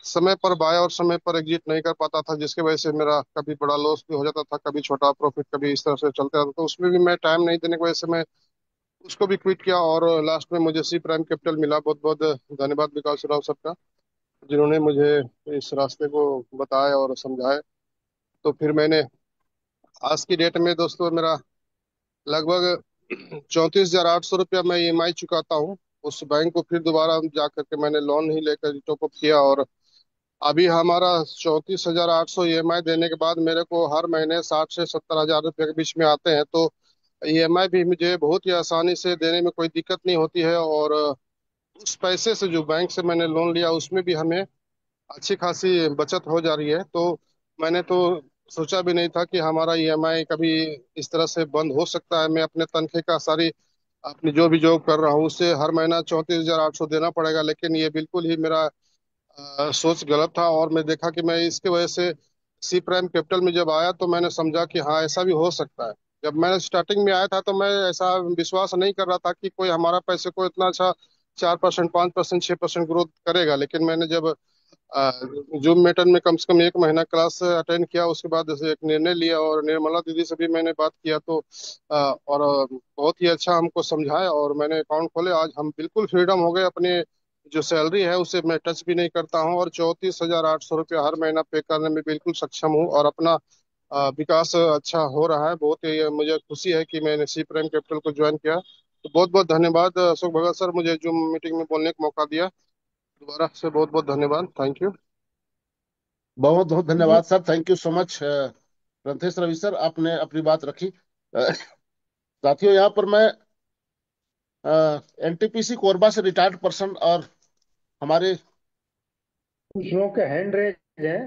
समय पर बाय और समय पर एग्जिट नहीं कर पाता था, जिसकी वजह से मेरा कभी बड़ा लॉस भी हो जाता था, कभी छोटा प्रॉफिट, कभी इस तरह से चलते रहता था। तो उसमें भी मैं टाइम नहीं देने की वजह से मैं उसको भी क्विट किया और लास्ट में मुझे सी प्राइम कैपिटल मिला। बहुत बहुत धन्यवाद विकास राव सबका, जिन्होंने मुझे इस रास्ते को बताया और समझाया। तो फिर मैंने आज की डेट में दोस्तों मेरा लगभग 34,800 रुपया मैं ईएमआई चुकाता हूँ उस बैंक को। फिर दोबारा जा करके मैंने लोन नहीं लेकर टॉपअप किया और अभी हमारा 34,800 ईएमआई देने के बाद मेरे को हर महीने 60 से 70 हजार रुपये के बीच में आते हैं। तो ईएमआई भी मुझे बहुत ही आसानी से देने में कोई दिक्कत नहीं होती है। और उस पैसे से जो बैंक से मैंने लोन लिया उसमें भी हमें अच्छी खासी बचत हो जा रही है। तो मैंने तो सोचा भी नहीं था कि हमारा ईएमआई कभी इस तरह से बंद हो सकता है। मैं अपने तनख्वाह का सारी अपनी जो भी जॉब कर रहा हूँ उससे हर महीना 34,800 देना पड़ेगा, लेकिन ये बिल्कुल ही मेरा सोच गलत था। और मैं देखा कि मैं इसकी वजह से सी प्राइम कैपिटल में जब आया तो मैंने समझा कि हाँ, ऐसा भी हो सकता है। जब मैं स्टार्टिंग में आया था तो मैं ऐसा विश्वास नहीं कर रहा था कि कोई हमारा पैसे को इतना अच्छा 4%, 5%, 6% ग्रोथ करेगा। लेकिन मैंने जब जूम मीटर में कम से कम 1 महीना क्लास अटेंड किया। उसके बाद जैसे एक निर्णय लिया और निर्मला दीदी से भी मैंने बात किया तो और बहुत ही अच्छा हमको समझाया और मैंने अकाउंट खोले। आज हम बिल्कुल फ्रीडम हो गए। अपने जो सैलरी है उसे मैं टच भी नहीं करता हूँ और 34,800 रुपया हर महीना पे करने में बिल्कुल सक्षम हूँ और अपना विकास अच्छा हो रहा है। बहुत ही मुझे खुशी है कि मैंने सी प्राइम कैपिटल को ज्वाइन किया। तो बहुत बहुत धन्यवाद अशोक भगत सर, मुझे जूम मीटिंग में बोलने का मौका दिया। दोबारा से बहुत बहुत धन्यवाद। Thank you. बहुत बहुत चलिए। धन्यवाद sir, thank you so much. Granthesh Ravi sir, आपने अपनी बात रखी। साथियों, यहाँ पर मैं एनटीपीसी कोरबा से रिटायर्ड पर्सन और हमारे, कुछ लोगों के हैंड रेज है,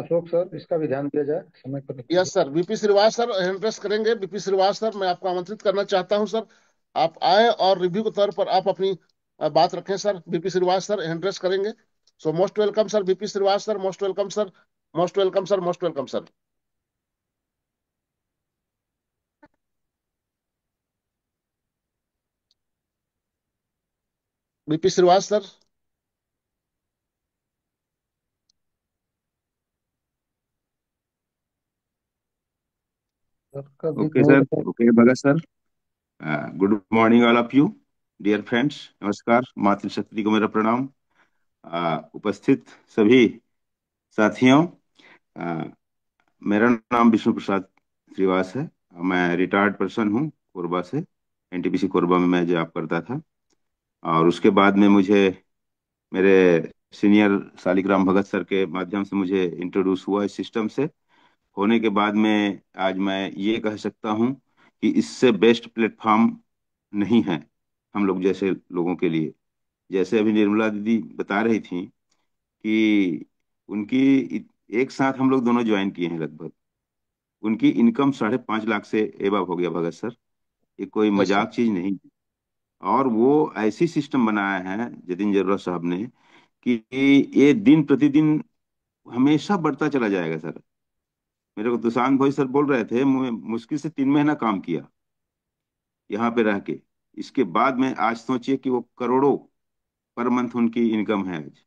अशोक सर, इसका भी ध्यान दिया जाए, समय पर यस रखिएगा। Sir, BP Shrivas sir hand raise करेंगे। बीपी श्रीवास सर, मैं आपको आमंत्रित करना चाहता हूं सर, आप आए और रिव्यू के तौर पर आप अपनी बात रखें sir. BP Shrivas sir hand raise करेंगे। So most welcome sir, BP Shrivas sir, most welcome sir, most welcome sir, most welcome sir. BP Shrivas sir. आपका भी ओके म्यूट सर, है। Okay Bhagat sir. Good morning all of you, dear friends. नमस्कार, मातृशक्ति को मेरा प्रणाम। उपस्थित सभी साथियों, uh, मेरा नाम विष्णु प्रसाद श्रीवास है। मैं रिटायर्ड पर्सन हूँ कोरबा से। एनटीपीसी कोरबा में मैं जॉब करता था और उसके बाद में मुझे मेरे सीनियर शालिग्राम भगत सर के माध्यम से मुझे इंट्रोड्यूस हुआ इस सिस्टम से। होने के बाद में आज मैं ये कह सकता हूँ कि इससे बेस्ट प्लेटफॉर्म नहीं है हम लोग जैसे लोगों के लिए। जैसे अभी निर्मला दीदी बता रही थी कि उनकी एक साथ हम लोग दोनों ज्वाइन किए हैं लगभग। उनकी इनकम 5.5 लाख से एबव हो गया भगत सर। ये कोई यस सर। मजाक चीज नहीं। और वो ऐसी सिस्टम बनाया है जतिन जर्रा साहब ने कि ये दिन प्रतिदिन हमेशा बढ़ता चला जाएगा सर। मेरे को तुषान भाई सर बोल रहे थे, मुश्किल से 3 महीना काम किया यहाँ पे रह के। इसके बाद में आज सोचिए कि वो करोड़ों पर मंथ उनकी इनकम है आज।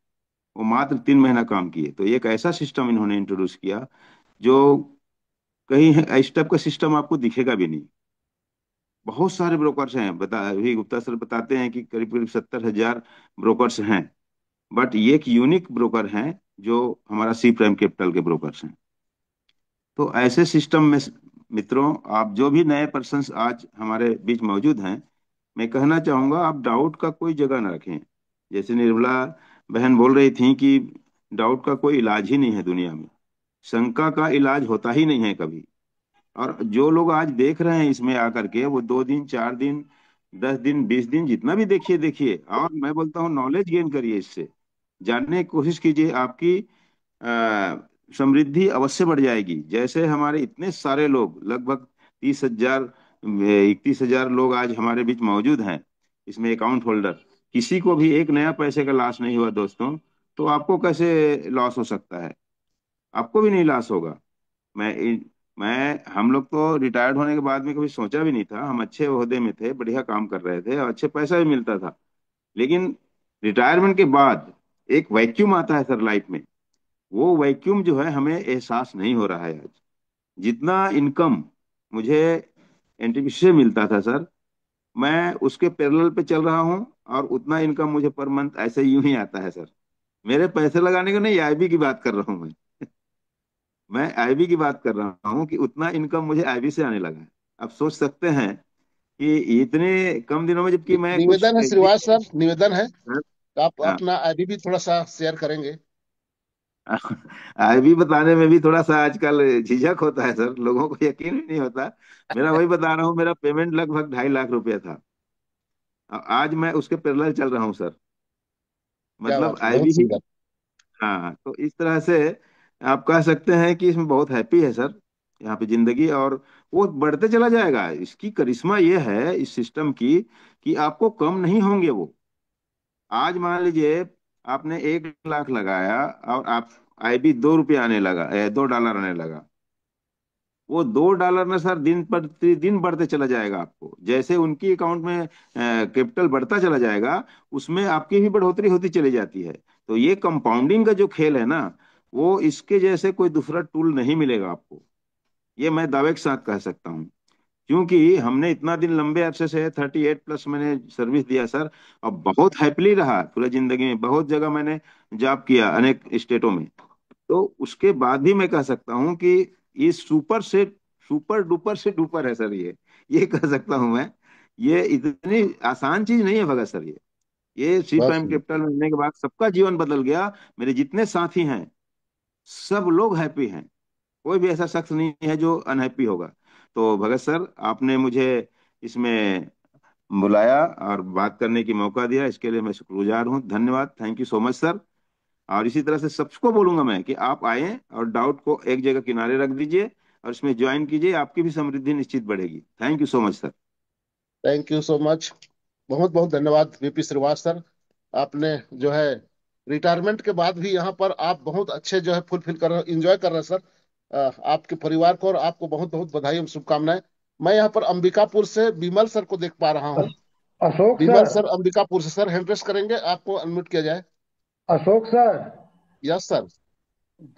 वो मात्र 3 महीना काम किए। तो एक ऐसा सिस्टम इन्होंने इंट्रोड्यूस किया जो कहीं इस टाइप का सिस्टम आपको दिखेगा भी नहीं। बहुत सारे ब्रोकर्स हैं, बता अभी गुप्ता सर बताते हैं कि करीब करीब 70,000 ब्रोकर्स हैं। बट ये एक यूनिक ब्रोकर हैं जो हमारा सी प्राइम कैपिटल के ब्रोकर्स हैं। तो ऐसे सिस्टम में मित्रों, आप जो भी नए पर्सन्स आज हमारे बीच मौजूद हैं, मैं कहना चाहूंगा आप डाउट का कोई जगह ना रखें। जैसे निर्मला बहन बोल रही थी कि डाउट का कोई इलाज ही नहीं है दुनिया में। शंका का इलाज होता ही नहीं है कभी। और जो लोग आज देख रहे हैं इसमें आकर के, वो 2 दिन 4 दिन 10 दिन 20 दिन जितना भी देखिए देखिए, और मैं बोलता हूँ नॉलेज गेन करिए इससे। जानने की कोशिश कीजिए, आपकी समृद्धि अवश्य बढ़ जाएगी। जैसे हमारे इतने सारे लोग, लगभग 30,000 31,000 लोग आज हमारे बीच मौजूद हैं इसमें अकाउंट होल्डर। किसी को भी एक नया पैसे का लॉस नहीं हुआ दोस्तों। तो आपको कैसे लॉस हो सकता है? आपको भी नहीं लॉस होगा। मैं मैं हम लोग तो रिटायर्ड होने के बाद में कभी सोचा भी नहीं था। हम अच्छे ओहदे में थे, बढ़िया काम कर रहे थे और अच्छे पैसा भी मिलता था। लेकिन रिटायरमेंट के बाद एक वैक्यूम आता है सर लाइफ में। वो वैक्यूम जो है हमें एहसास नहीं हो रहा है आज। जितना इनकम मुझे एनटीपीसी से मिलता था सर, मैं उसके पैरेलल पे चल रहा हूँ और उतना इनकम मुझे पर मंथ ऐसे यूं ही आता है सर। मेरे पैसे लगाने को नहीं, आईबी की बात कर रहा हूँ मैं आईबी की बात कर रहा हूँ कि उतना इनकम मुझे आईबी से आने लगा है। आप सोच सकते हैं कि इतने कम दिनों में, जबकि मैं कुछ निवेदन है श्रीवास सर, निवेदन है, आप हाँ, अपना आईडी भी थोड़ा सा शेयर करेंगे। आईबी बताने में भी थोड़ा सा आजकल झिझक होता है सर, लोगों को यकीन भी नहीं होता। मेरा वही बता रहा हूँ, मेरा पेमेंट लगभग 2.5 लाख रुपया था। आज मैं उसके पैरेलल चल रहा हूँ सर। क्या मतलब बात है, आईबी बहुत ही। सुंदर। हाँ, तो इस तरह से आप कह सकते हैं कि इसमें बहुत हैप्पी है सर यहाँ पे जिंदगी। और वो बढ़ते चला जाएगा। इसकी करिश्मा ये है इस सिस्टम की कि आपको कम नहीं होंगे वो। आज मान लीजिए आपने 1 लाख लगाया और आप आईबी $2 आने लगा, $2 आने लगा। वो $2 ना सर दिन प्रतिदिन बढ़ते चला जाएगा आपको। जैसे उनकी अकाउंट में कैपिटल बढ़ता चला जाएगा, उसमें आपकी भी बढ़ोतरी होती चली जाती है। तो ये कंपाउंडिंग का जो खेल है ना, वो इसके जैसे कोई दूसरा टूल नहीं मिलेगा आपको, ये मैं दावे के साथ कह सकता हूँ। क्योंकि हमने इतना दिन लंबे अरसे से 38+ मैंने सर्विस दिया सर, और बहुत हैप्पीली रहा पूरा जिंदगी में, बहुत जगह मैंने जॉब किया अनेक स्टेटों में। तो उसके बाद भी मैं कह सकता हूँ कि ये सुपर डुपर से डुपर है सर, ये कह सकता हूँ मैं। ये इतनी आसान चीज नहीं है भगत सर। ये सी बहुत प्राइम सुंदर। कैपिटल मिलने के बाद सबका जीवन बदल गया। मेरे जितने साथी हैं सब लोग हैप्पी हैं, कोई भी ऐसा शख्स नहीं है जो अनहैप्पी होगा। तो भगत सर, आपने मुझे इसमें बुलाया और बात करने की मौका दिया, इसके लिए मैं शुक्रगुजार हूँ। धन्यवाद, thank you so much sir. और इसी तरह से सबको बोलूंगा मैं कि आप आए और डाउट को एक जगह किनारे रख दीजिए और इसमें ज्वाइन कीजिए, आपकी भी समृद्धि निश्चित बढ़ेगी। Thank you so much sir. Thank you so much. बहुत बहुत धन्यवाद वीपी श्रीवास सर। आपने जो है रिटायरमेंट के बाद भी यहाँ पर आप बहुत अच्छे जो है फुलफिल कर रहे, इंजॉय कर रहे हैं सर। आपके परिवार को और आपको बहुत बहुत बधाई और शुभकामनाएं। मैं यहाँ पर अंबिकापुर से विमल सर को देख पा रहा हूँ। अश- अशोक विमल सर। सर अंबिकापुर से, सर हैंड रेस करेंगे, आपको अनम्यूट किया जाए। Ashok sir. Yes sir.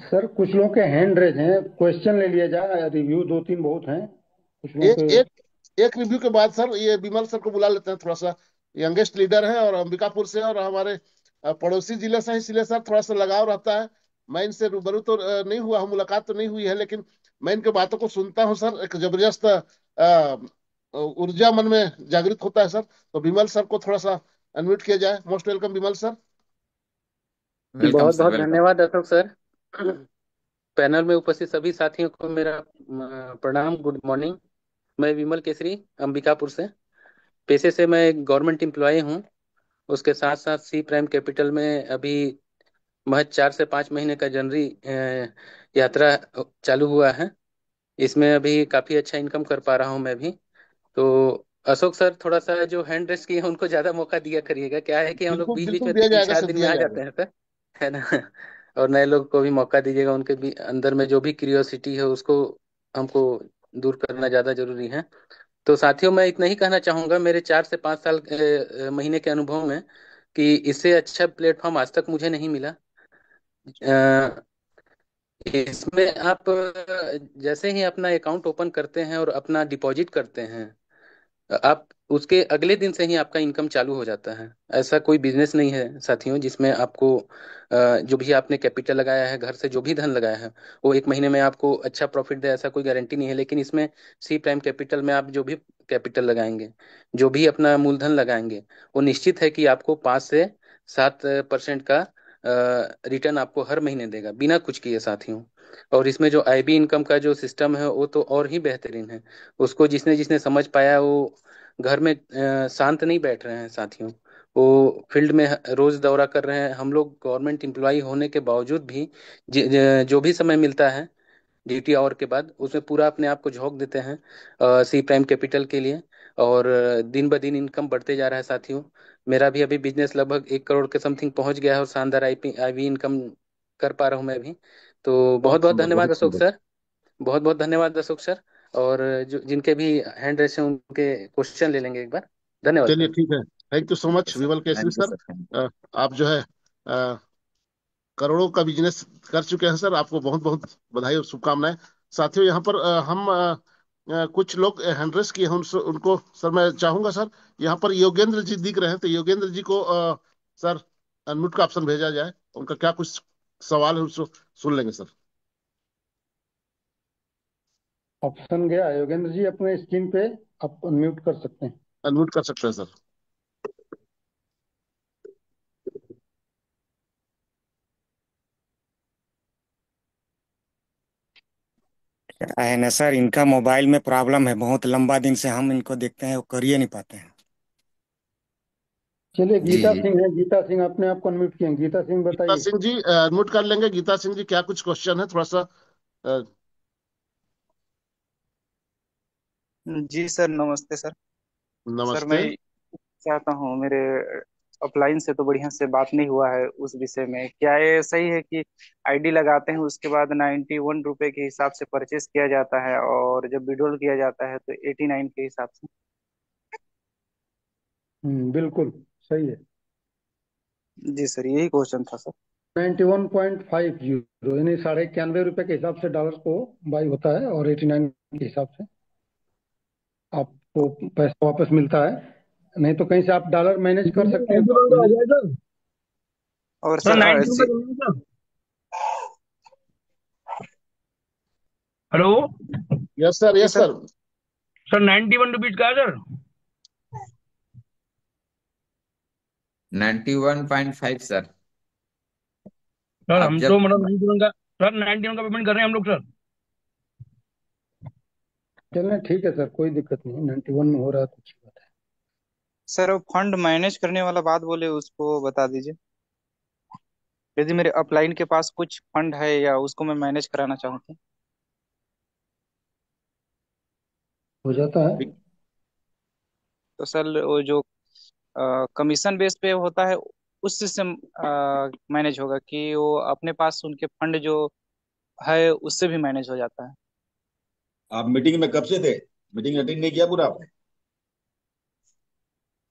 Sir कुछ लोगों के हैंड रेज हैं, क्वेश्चन ले लिया जाए, रिव्यू दो तीन बहुत हैं कुछ लोगों एक के। एक एक रिव्यू के बाद सर ये विमल सर को बुला लेते हैं, थोड़ा सा यंगेस्ट लीडर है और अंबिकापुर से और हमारे पड़ोसी जिले से हैं, इसलिए सर थोड़ा सा लगाव रहता है। मैं इनसे रूबरू तो नहीं हुआ हूँ, मुलाकात तो नहीं हुई है, लेकिन मैं इनके बातों को सुनता हूँ सर, एक जबरदस्त ऊर्जा मन में जागृत होता है सर। तो विमल सर को थोड़ा सा अनम्यूट किया जाए। मोस्ट वेलकम विमल सर। वेलकम बहुत सर, बहुत वेलकम। धन्यवाद अशोक सर। पैनल में उपस्थित सभी साथियों को मेरा प्रणाम, गुड मॉर्निंग। मैं विमल केसरी, अंबिकापुर से। पेशे से मैं एक गवर्नमेंट एम्प्लॉय हूँ। उसके साथ साथ सी प्राइम कैपिटल में अभी महज 4 से 5 महीने का जनवरी यात्रा चालू हुआ है। इसमें अभी काफ़ी अच्छा इनकम कर पा रहा हूँ मैं भी। तो अशोक सर, थोड़ा सा जो हैंड रेस्ट किए हैं उनको ज़्यादा मौका दिया करिएगा। क्या है कि हम लोग बिल्कुल बीच बीच बिल्कुल में दिया तीन जाएगा चार सर, दिन में दिया आ जाएगा। जाते हैं सर, है ना। और नए लोग को भी मौका दीजिएगा, उनके भी अंदर में जो भी क्यूरियोसिटी है उसको हमको दूर करना ज़्यादा जरूरी है। तो साथियों, मैं इतना ही कहना चाहूँगा मेरे 4 से 5 साल महीने के अनुभव में, कि इससे अच्छा प्लेटफॉर्म आज तक मुझे नहीं मिला। इसमें आप जैसे ही अपना अकाउंट ओपन करते हैं और अपना डिपॉजिट करते हैं, आप उसके अगले दिन से ही आपका इनकम चालू हो जाता है। ऐसा कोई बिजनेस नहीं है साथियों जिसमें आपको जो भी आपने कैपिटल लगाया है, घर से जो भी धन लगाया है, वो एक महीने में आपको अच्छा प्रॉफिट दे, ऐसा कोई गारंटी नहीं है। लेकिन इसमें सी प्राइम कैपिटल में आप जो भी कैपिटल लगाएंगे, जो भी अपना मूलधन लगाएंगे, वो निश्चित है कि आपको 5 से 7% का रिटर्न आपको हर महीने देगा, बिना कुछ किए साथियों। और इसमें जो आईबी इनकम का जो सिस्टम है वो तो और ही बेहतरीन है। उसको जिसने जिसने समझ पाया, वो घर में शांत नहीं बैठ रहे हैं साथियों। वो फील्ड में रोज दौरा कर रहे हैं। हम लोग गवर्नमेंट एम्प्लॉय होने के बावजूद भी जो भी समय मिलता है ड्यूटी आवर के बाद, उसमें पूरा अपने आप को झोंक देते हैं सी प्राइम कैपिटल के लिए। और दिन ब दिन इनकम बढ़ते जा रहा है साथियों। मेरा भी अभी बिजनेस लगभग 1 करोड़ के समथिंग पहुंच गया है, और शानदार आईवी इनकम कर पा रहा हूँ मैं भी। तो बहुत बहुत बहुत सुंदर, धन्यवाद बहुत अशोक सुंदर। सर। बहुत बहुत धन्यवाद अशोक सर। और जो जिनके भी हैंड रेस हैं उनके क्वेश्चन ले लेंगे एक बार। धन्यवाद चलिए सर। ठीक है। Thank you so okay much sir, Vimal Kesari thank you sir. Sir, thank you. आप जो है करोड़ों का बिजनेस कर चुके हैं सर, आपको बहुत बहुत बधाई और शुभकामनाएं। साथियों यहाँ पर हम कुछ लोग हैंडरेस किए हैं, उनको सर मैं चाहूंगा सर, यहाँ पर योगेंद्र जी दिख रहे हैं, तो योगेंद्र जी को सर अनम्यूट का ऑप्शन भेजा जाए। उनका क्या कुछ सवाल है उसको सुन लेंगे सर। ऑप्शन गया योगेंद्र जी, अपने स्क्रीन पे आप म्यूट कर सकते हैं। अनम्यूट कर सकते हैं सर। क्या है ना सर, इनका मोबाइल में प्रॉब्लम है, बहुत लंबा दिन से हम इनको देखते हैं, वो कर ही नहीं पाते हैं। चलिए, जी गीता जी। सिंह है, गीता सिंह अपने आप को अनम्यूट किए हैं। गीता सिंह गीता बताइए। सिंह जी अनम्यूट कर लेंगे। गीता सिंह जी क्या कुछ क्वेश्चन है, थोड़ा सा अ, जी सर, नमस्ते सर। सर मैं नमस्ते। चाहता हूँ, मेरे अपलाइन से तो बढ़िया से बात नहीं हुआ है उस विषय में। क्या ये सही है कि आईडी लगाते हैं उसके बाद 91 रुपए के हिसाब से परचेस किया जाता है, और जब विड्रॉल किया जाता है तो 89 के हिसाब से? बिल्कुल सही है। जी सर, यही क्वेश्चन था सर। 91.50 यानी 91.5 रुपए के हिसाब से डॉलर को बाई होता है, और 89 के हिसाब से आपको पैसा वापस मिलता है। नहीं तो कहीं से आप डॉलर मैनेज कर सकते हैं तो आप मैनेज। और सर सर 90 रुपये करना है सर। हेलो यस सर, जी yes sir. Sir. Sir 91 rupees का है सर। 91.5 सर। सर आप हम तो जब मतलब 91 का, सर 91 का पेमेंट कर रहे हैं हम लोग सर। चलें ठीक है सर, कोई दिक्कत नहीं, 91 में हो रहा है तो अच्छी बात है। सर वो फंड मैनेज करने वाला बात बोले, उसको बता दीजिए। यदि मेरे अपलाइन के पास कुछ फंड है या उसको मैं मैनेज कराना चाहूँ हो जाता है। तो सर वो जो कमीशन बेस पे होता है उस सिस्टम मैनेज होगा, कि वो अपने पास उनके फंड जो है उससे भी मैनेज हो जाता है। आप मीटिंग में कब से थे? मीटिंग अटेंड नहीं किया पूरा आपने?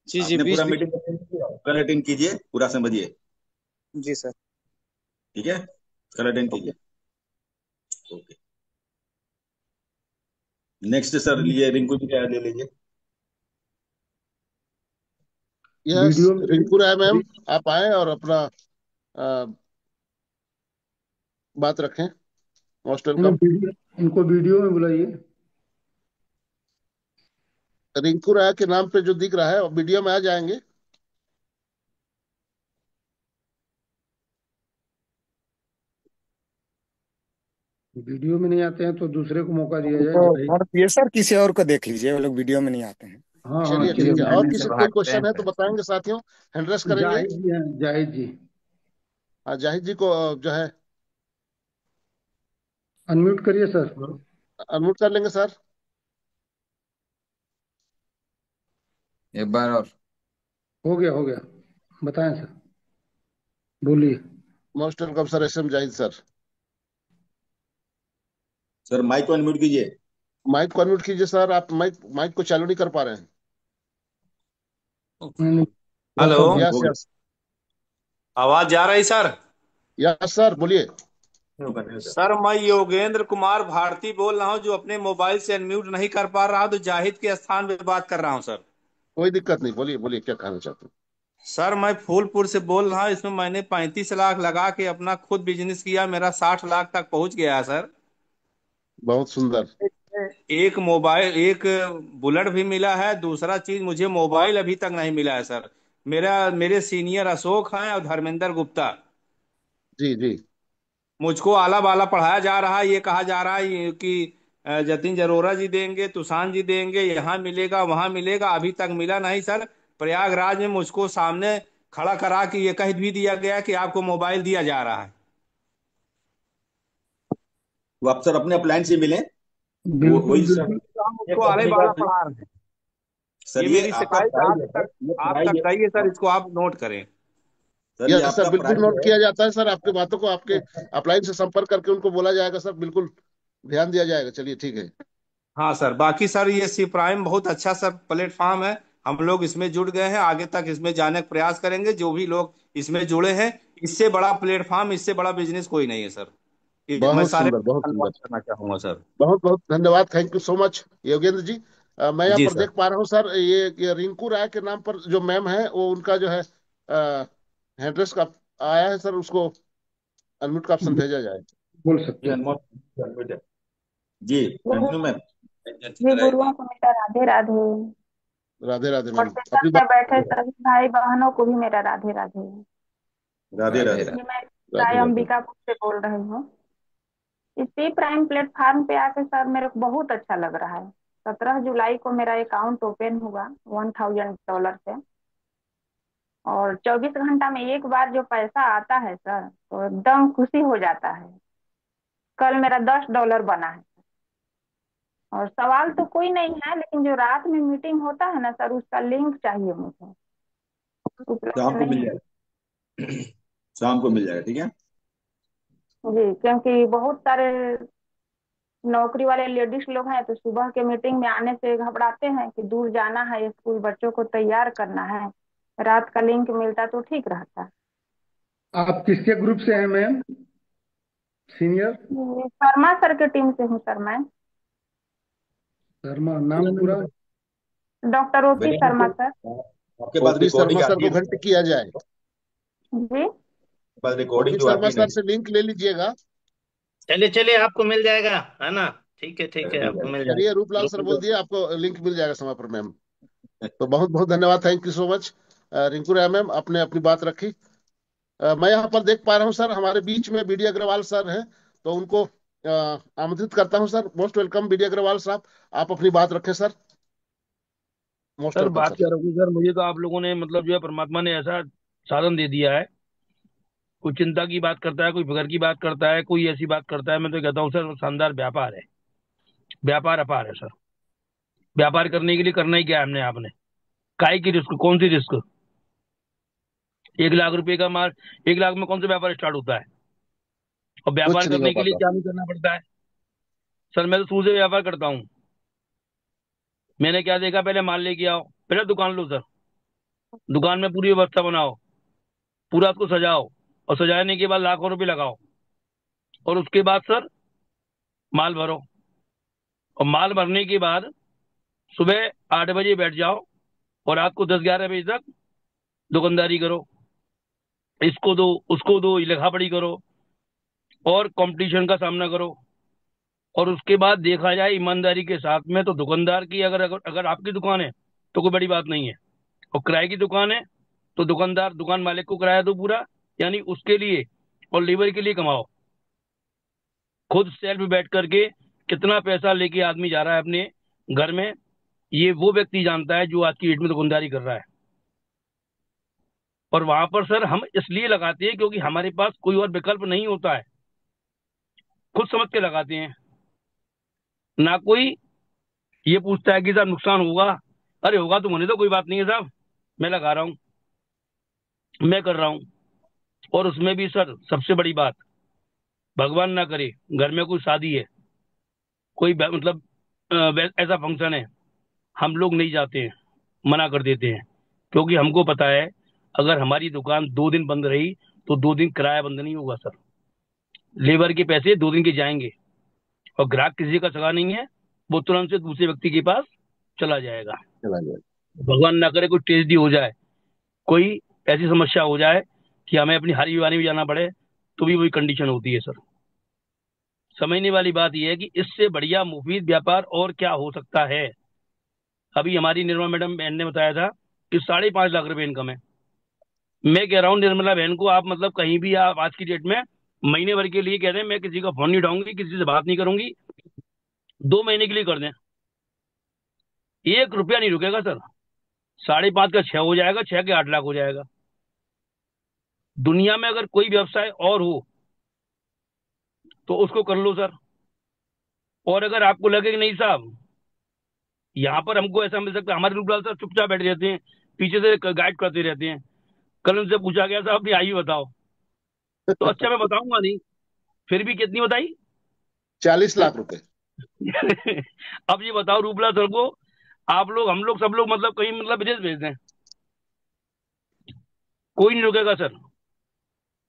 जी जी, आपने बीच पूरा बीच। मीटिंग अटेंड किया? कल अटेंड कीजिए, पूरा समझिए। जी सर। ठीक है, कल अटेंड ओके। कीजिए। ओके। नेक्स्ट सर लिए रिंकू जी का ले लीजिए। यस, वीडियो में रिंकू राय मैम, आप आए और अपना अ, बात रखें। Most welcome. इनको वीडियो में बुलाइए। रिंकू राय के नाम पे जो दिख रहा है वीडियो में आ जाएंगे। वीडियो में नहीं आते हैं तो दूसरे को मौका दिया जाए, उनको जाहिद। छोड़ दिए सर, किसी और को देख लीजिए, वो लोग वीडियो में नहीं आते हैं। हाँ हाँ, चलिए वीडियो ठीक चलिए। है, और बनाने से किसी को कोई भागते हैं क्वेश्चन है तो सर। बताएंगे साथियों, हैंड्रेस करेंगे। जाहिद जी हैं, जाहिद जी। हाँ, जाहिद जी को जो है अनम्यूट करिए सर। अनम्यूट कर लेंगे सर। एक बार और। हो गया, हो गया। बताएं सर, बोलिए। Most welcome sir, S M Zahid sir. Sir mike को अनम्यूट कीजिए। माइक को अनम्यूट कीजिए सर, आप माइक माइक को चालू नहीं कर पा रहे हैं। मैंने थोड़ा हेलो। सा बंद। यस हो गया। यस। आवाज जा रही सर? यस सर, बोलिए। सर मैं योगेंद्र कुमार भारती बोल रहा हूं, जो अपने मोबाइल से अनम्यूट नहीं कर पा रहा, तो जाहिद के स्थान पे बात कर रहा हूं सर। कोई दिक्कत नहीं, बोलिए बोलिए, क्या कहना चाहते हैं। सर मैं फूलपुर से बोल रहा हूं, इसमें मैंने 35 लाख लगा के अपना खुद बिजनेस किया, मेरा 60 लाख तक पहुंच गया है सर। बहुत सुंदर। एक मोबाइल, एक बुलेट भी मिला है, दूसरा चीज मुझे मोबाइल अभी तक नहीं मिला है सर। मेरे सीनियर अशोक हैं और धर्मेंद्र गुप्ता। जी जी। मुझको आला बाला पढ़ाया जा रहा है, ये कहा जा रहा है कि जतिन जरोरा जी देंगे, तुषान जी देंगे, यहाँ मिलेगा वहां मिलेगा, अभी तक मिला नहीं सर। प्रयागराज में मुझको सामने खड़ा करा के ये कह भी दिया गया कि आपको मोबाइल दिया जा रहा है। वो आप सर अपने अप्लायंस से मिले। वो बिल्कुल वही सर, बिल्कुल। तो हम ये उसको आले कंपनी का बाला पढ़ा रहे हैं। सर, ये ये मेरी आपका शिकायत प्राइस आज है तक, सर, ये आप प्राइस तक है। गई है सर, इसको आप नोट करें। सर ये यस सर, आपका बिल्कुल प्राइस नोट है। किया जाता है सर, आपके बातों को आपके अपलाइन से संपर्क करके उनको बोला जाएगा सर, बिल्कुल ध्यान दिया जाएगा। चलिए ठीक है। हाँ सर, बाकी सर ये सी प्राइम बहुत अच्छा सर प्लेटफॉर्म है। हम लोग इसमें जुड़ गए हैं, आगे तक इसमें जाने का प्रयास करेंगे। जो भी लोग इसमें जुड़े हैं, इससे बड़ा प्लेटफॉर्म, इससे बड़ा बिजनेस कोई नहीं है सर। मैं बहुत सारे सुंदर, बहुत धन्यवाद सुंदर। करना चाहूंगा सर। बहुत बहुत धन्यवाद, thank you so much Yogendra ji. मैं यहाँ जी पर सर। देख पा रहा हूँ सर, ये रिंकू राय के नाम पर जो मैम है वो उनका जो है एड्रेस का आया है सर, उसको अनम्यूट का ऑप्शन भेजा जाए। बोल जी सकते हैं। जी, कंटिन्यू मैम। सभी गुरुओं को मेरा राधे राधे। राधे राधे और मैम, सेशन अपनी में बात। बैठे सभी भाई बहनों को भी मेरा राधे राधे। राधे राधे राधे। जी, राधे। मैं राधे राय राधे। अंबिकापुर से बोल रही हूँ। इसी प्राइम प्लेटफॉर्म पे आके सर मेरे को बहुत अच्छा लग रहा है। 17 जुलाई को मेरा अकाउंट ओपन हुआ $1000 से, और 24 घंटा में एक बार जो पैसा आता है सर तो एकदम खुशी हो जाता है। कल मेरा $10 बना है। और सवाल तो कोई नहीं है, लेकिन जो रात में मीटिंग होता है ना सर, उसका लिंक चाहिए मुझे, उपलब्ध शाम को नहीं मिल है। जाएगा। शाम को मिल जाएगा, ठीक है। जी, क्योंकि बहुत सारे नौकरी वाले लेडीज लोग हैं तो सुबह के मीटिंग में आने से घबराते हैं कि दूर जाना है, स्कूल बच्चों को तैयार करना है। रात का लिंक मिलता तो ठीक रहता। आप किसके ग्रुप से हैं मैम? सीनियर? ये शर्मा सर की टीम से हूँ सर मैं। शर्मा नाम पूरा? डॉक्टर ओपी बेटा शर्मा सर। आपके पास ओपी रिकॉर्डिंग शर्मा सर आती को है ना? घंटे किया जाए। जी। आपके पास रिकॉर्डिंग ओपी जो आती शर्मा है सर नहीं? से लिंक ले लीजिएगा। चलिए चलिए, आपको मिल जाएगा, है ना? ठीक है, ठीक आपको है। मिल चलिए, जाएगा। रूपलाल सर बोल दिए, आपको लिंक मिल जाएगा समय पर मैम। तो बहुत बहुत धन्यवाद, thank you so much. Rinku Rai ma'am, आपने अपनी बात रखी। मैं यहाँ पर देख पा रहा हूँ सर, हमारे बीच में बीडी अग्रवाल सर हैं, तो उनको आमंत्रित करता हूँ sir. Most welcome BD Agarwal साहब, आप अपनी बात रखें सर। मोस्ट सर वेलकम बात सर। क्या रखूं सर, मुझे तो आप लोगों ने मतलब जो है परमात्मा ने ऐसा साधन दे दिया है। कोई चिंता की बात करता है, कोई फिक्र की बात करता है, कोई ऐसी बात करता है। मैं तो कहता हूँ सर शानदार व्यापार है, व्यापार अपार है सर। व्यापार करने के लिए करना ही क्या है हमने आपने? काय की रिस्क, कौन सी रिस्क? 1 लाख रुपए का माल, 1 लाख में कौन सा व्यापार स्टार्ट होता है? और व्यापार कुछ नहीं हो करने के लिए पाता। क्या नहीं करना पड़ता है? सर मैं तो शुरू से व्यापार करता हूँ। मैंने क्या देखा, पहले माल लेके आओ, पहले दुकान लो सर। दुकान में पूरी व्यवस्था बनाओ, पूरा उसको सजाओ, और सजाने के बाद लाखों रुपए लगाओ, और उसके बाद सर माल भरो। और माल भरने के बाद सुबह 8 बजे बैठ जाओ और रात को 10-11 बजे तक दुकानदारी करो। इसको दो, उसको दो, ये लिखा पढ़ी करो, और कंपटीशन का सामना करो। और उसके बाद देखा जाए ईमानदारी के साथ में, तो दुकानदार की अगर आपकी दुकान है तो कोई बड़ी बात नहीं है, और किराए की दुकान है तो दुकानदार दुकान मालिक को किराया दो पूरा, यानी उसके लिए और लेबर के लिए कमाओ। खुद सेल्फ बैठ करके कितना पैसा लेके आदमी जा रहा है अपने घर में, ये वो व्यक्ति जानता है जो आज की डेट में दुकानदारी कर रहा है। और वहां पर सर हम इसलिए लगाते हैं क्योंकि हमारे पास कोई और विकल्प नहीं होता है। खुद समझ के लगाते हैं, ना कोई ये पूछता है कि साहब नुकसान होगा। अरे होगा तो होने दो, कोई बात नहीं है साहब, मैं लगा रहा हूँ, मैं कर रहा हूँ। और उसमें भी सर सबसे बड़ी बात, भगवान ना करे घर में कोई शादी है, कोई मतलब ऐसा फंक्शन है, हम लोग नहीं जाते हैं, मना कर देते हैं। क्योंकि हमको पता है अगर हमारी दुकान 2 दिन बंद रही तो 2 दिन किराया बंद नहीं होगा सर। लेबर के पैसे 2 दिन के जाएंगे, और ग्राहक किसी का सगा नहीं है, वो तुरंत से दूसरे व्यक्ति के पास चला जाएगा। चला जाए। भगवान ना करे कोई ट्रेजेडी हो जाए, कोई ऐसी समस्या हो जाए कि हमें अपनी हारी बीमारी में जाना पड़े, तो भी वही कंडीशन होती है सर। समझने वाली बात यह है कि इससे बढ़िया मुफीद व्यापार और क्या हो सकता है। अभी हमारी निर्मला मैडम बहन ने बताया था कि 5.5 लाख रुपए इनकम है। मैं कह रहा हूँ निर्मला बहन को, आप मतलब कहीं भी आप आज की डेट में महीने भर के लिए कह दें मैं किसी का फोन नहीं उठाऊंगी, किसी से बात नहीं करूंगी, 2 महीने के लिए कर दें, 1 रुपया नहीं रुकेगा सर। 5.5 का 6 हो जाएगा, 6 के 8 लाख हो जाएगा। दुनिया में अगर कोई व्यवसाय और हो तो उसको कर लो सर। और अगर आपको लगे कि नहीं साहब यहाँ पर हमको ऐसा मिल सकता है, हमारे रूपलाल सर चुपचाप बैठे रहते हैं, पीछे से गाइड करते रहते हैं। कल उनसे पूछा गया साहब अपनी आयु बताओ, तो अच्छा मैं बताऊंगा नहीं, फिर भी कितनी बताई? 40 लाख रुपए। अब ये बताओ रूपलाल सर को आप लोग, हम लोग, सब लोग मतलब कहीं मतलब विदेश भेज दें, कोई नहीं रुकेगा सर।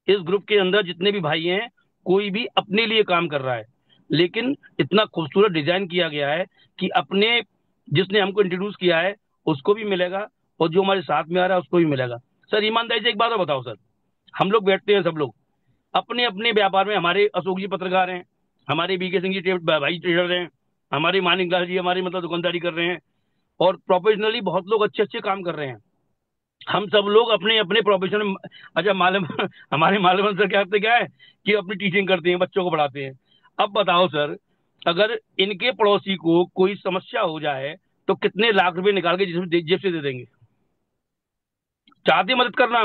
इस ग्रुप के अंदर जितने भी भाई हैं, कोई भी अपने लिए काम कर रहा है, लेकिन इतना खूबसूरत डिजाइन किया गया है कि अपने, जिसने हमको इंट्रोड्यूस किया है उसको भी मिलेगा, और जो हमारे साथ में आ रहा है उसको भी मिलेगा। सर ईमानदारी से एक बात और बताओ सर, हम लोग बैठते हैं सब लोग अपने अपने व्यापार में, हमारे अशोक जी पत्रकार हैं, हमारे बीके सिंह जी भाई ट्रेडर हैं, हमारे मानिक दास जी हमारी मतलब दुकानदारी कर रहे हैं, और प्रोफेशनली बहुत लोग अच्छे अच्छे काम कर रहे हैं। हम सब लोग अपने अपने प्रोफेशन में, अच्छा मालूम हमारे मालूम सर क्या करते क्या है कि अपनी टीचिंग करते हैं, बच्चों को पढ़ाते हैं। अब बताओ सर, अगर इनके पड़ोसी को कोई समस्या हो जाए तो कितने लाख रुपए निकाल के जेब से दे देंगे। चाहते हैं मदद करना,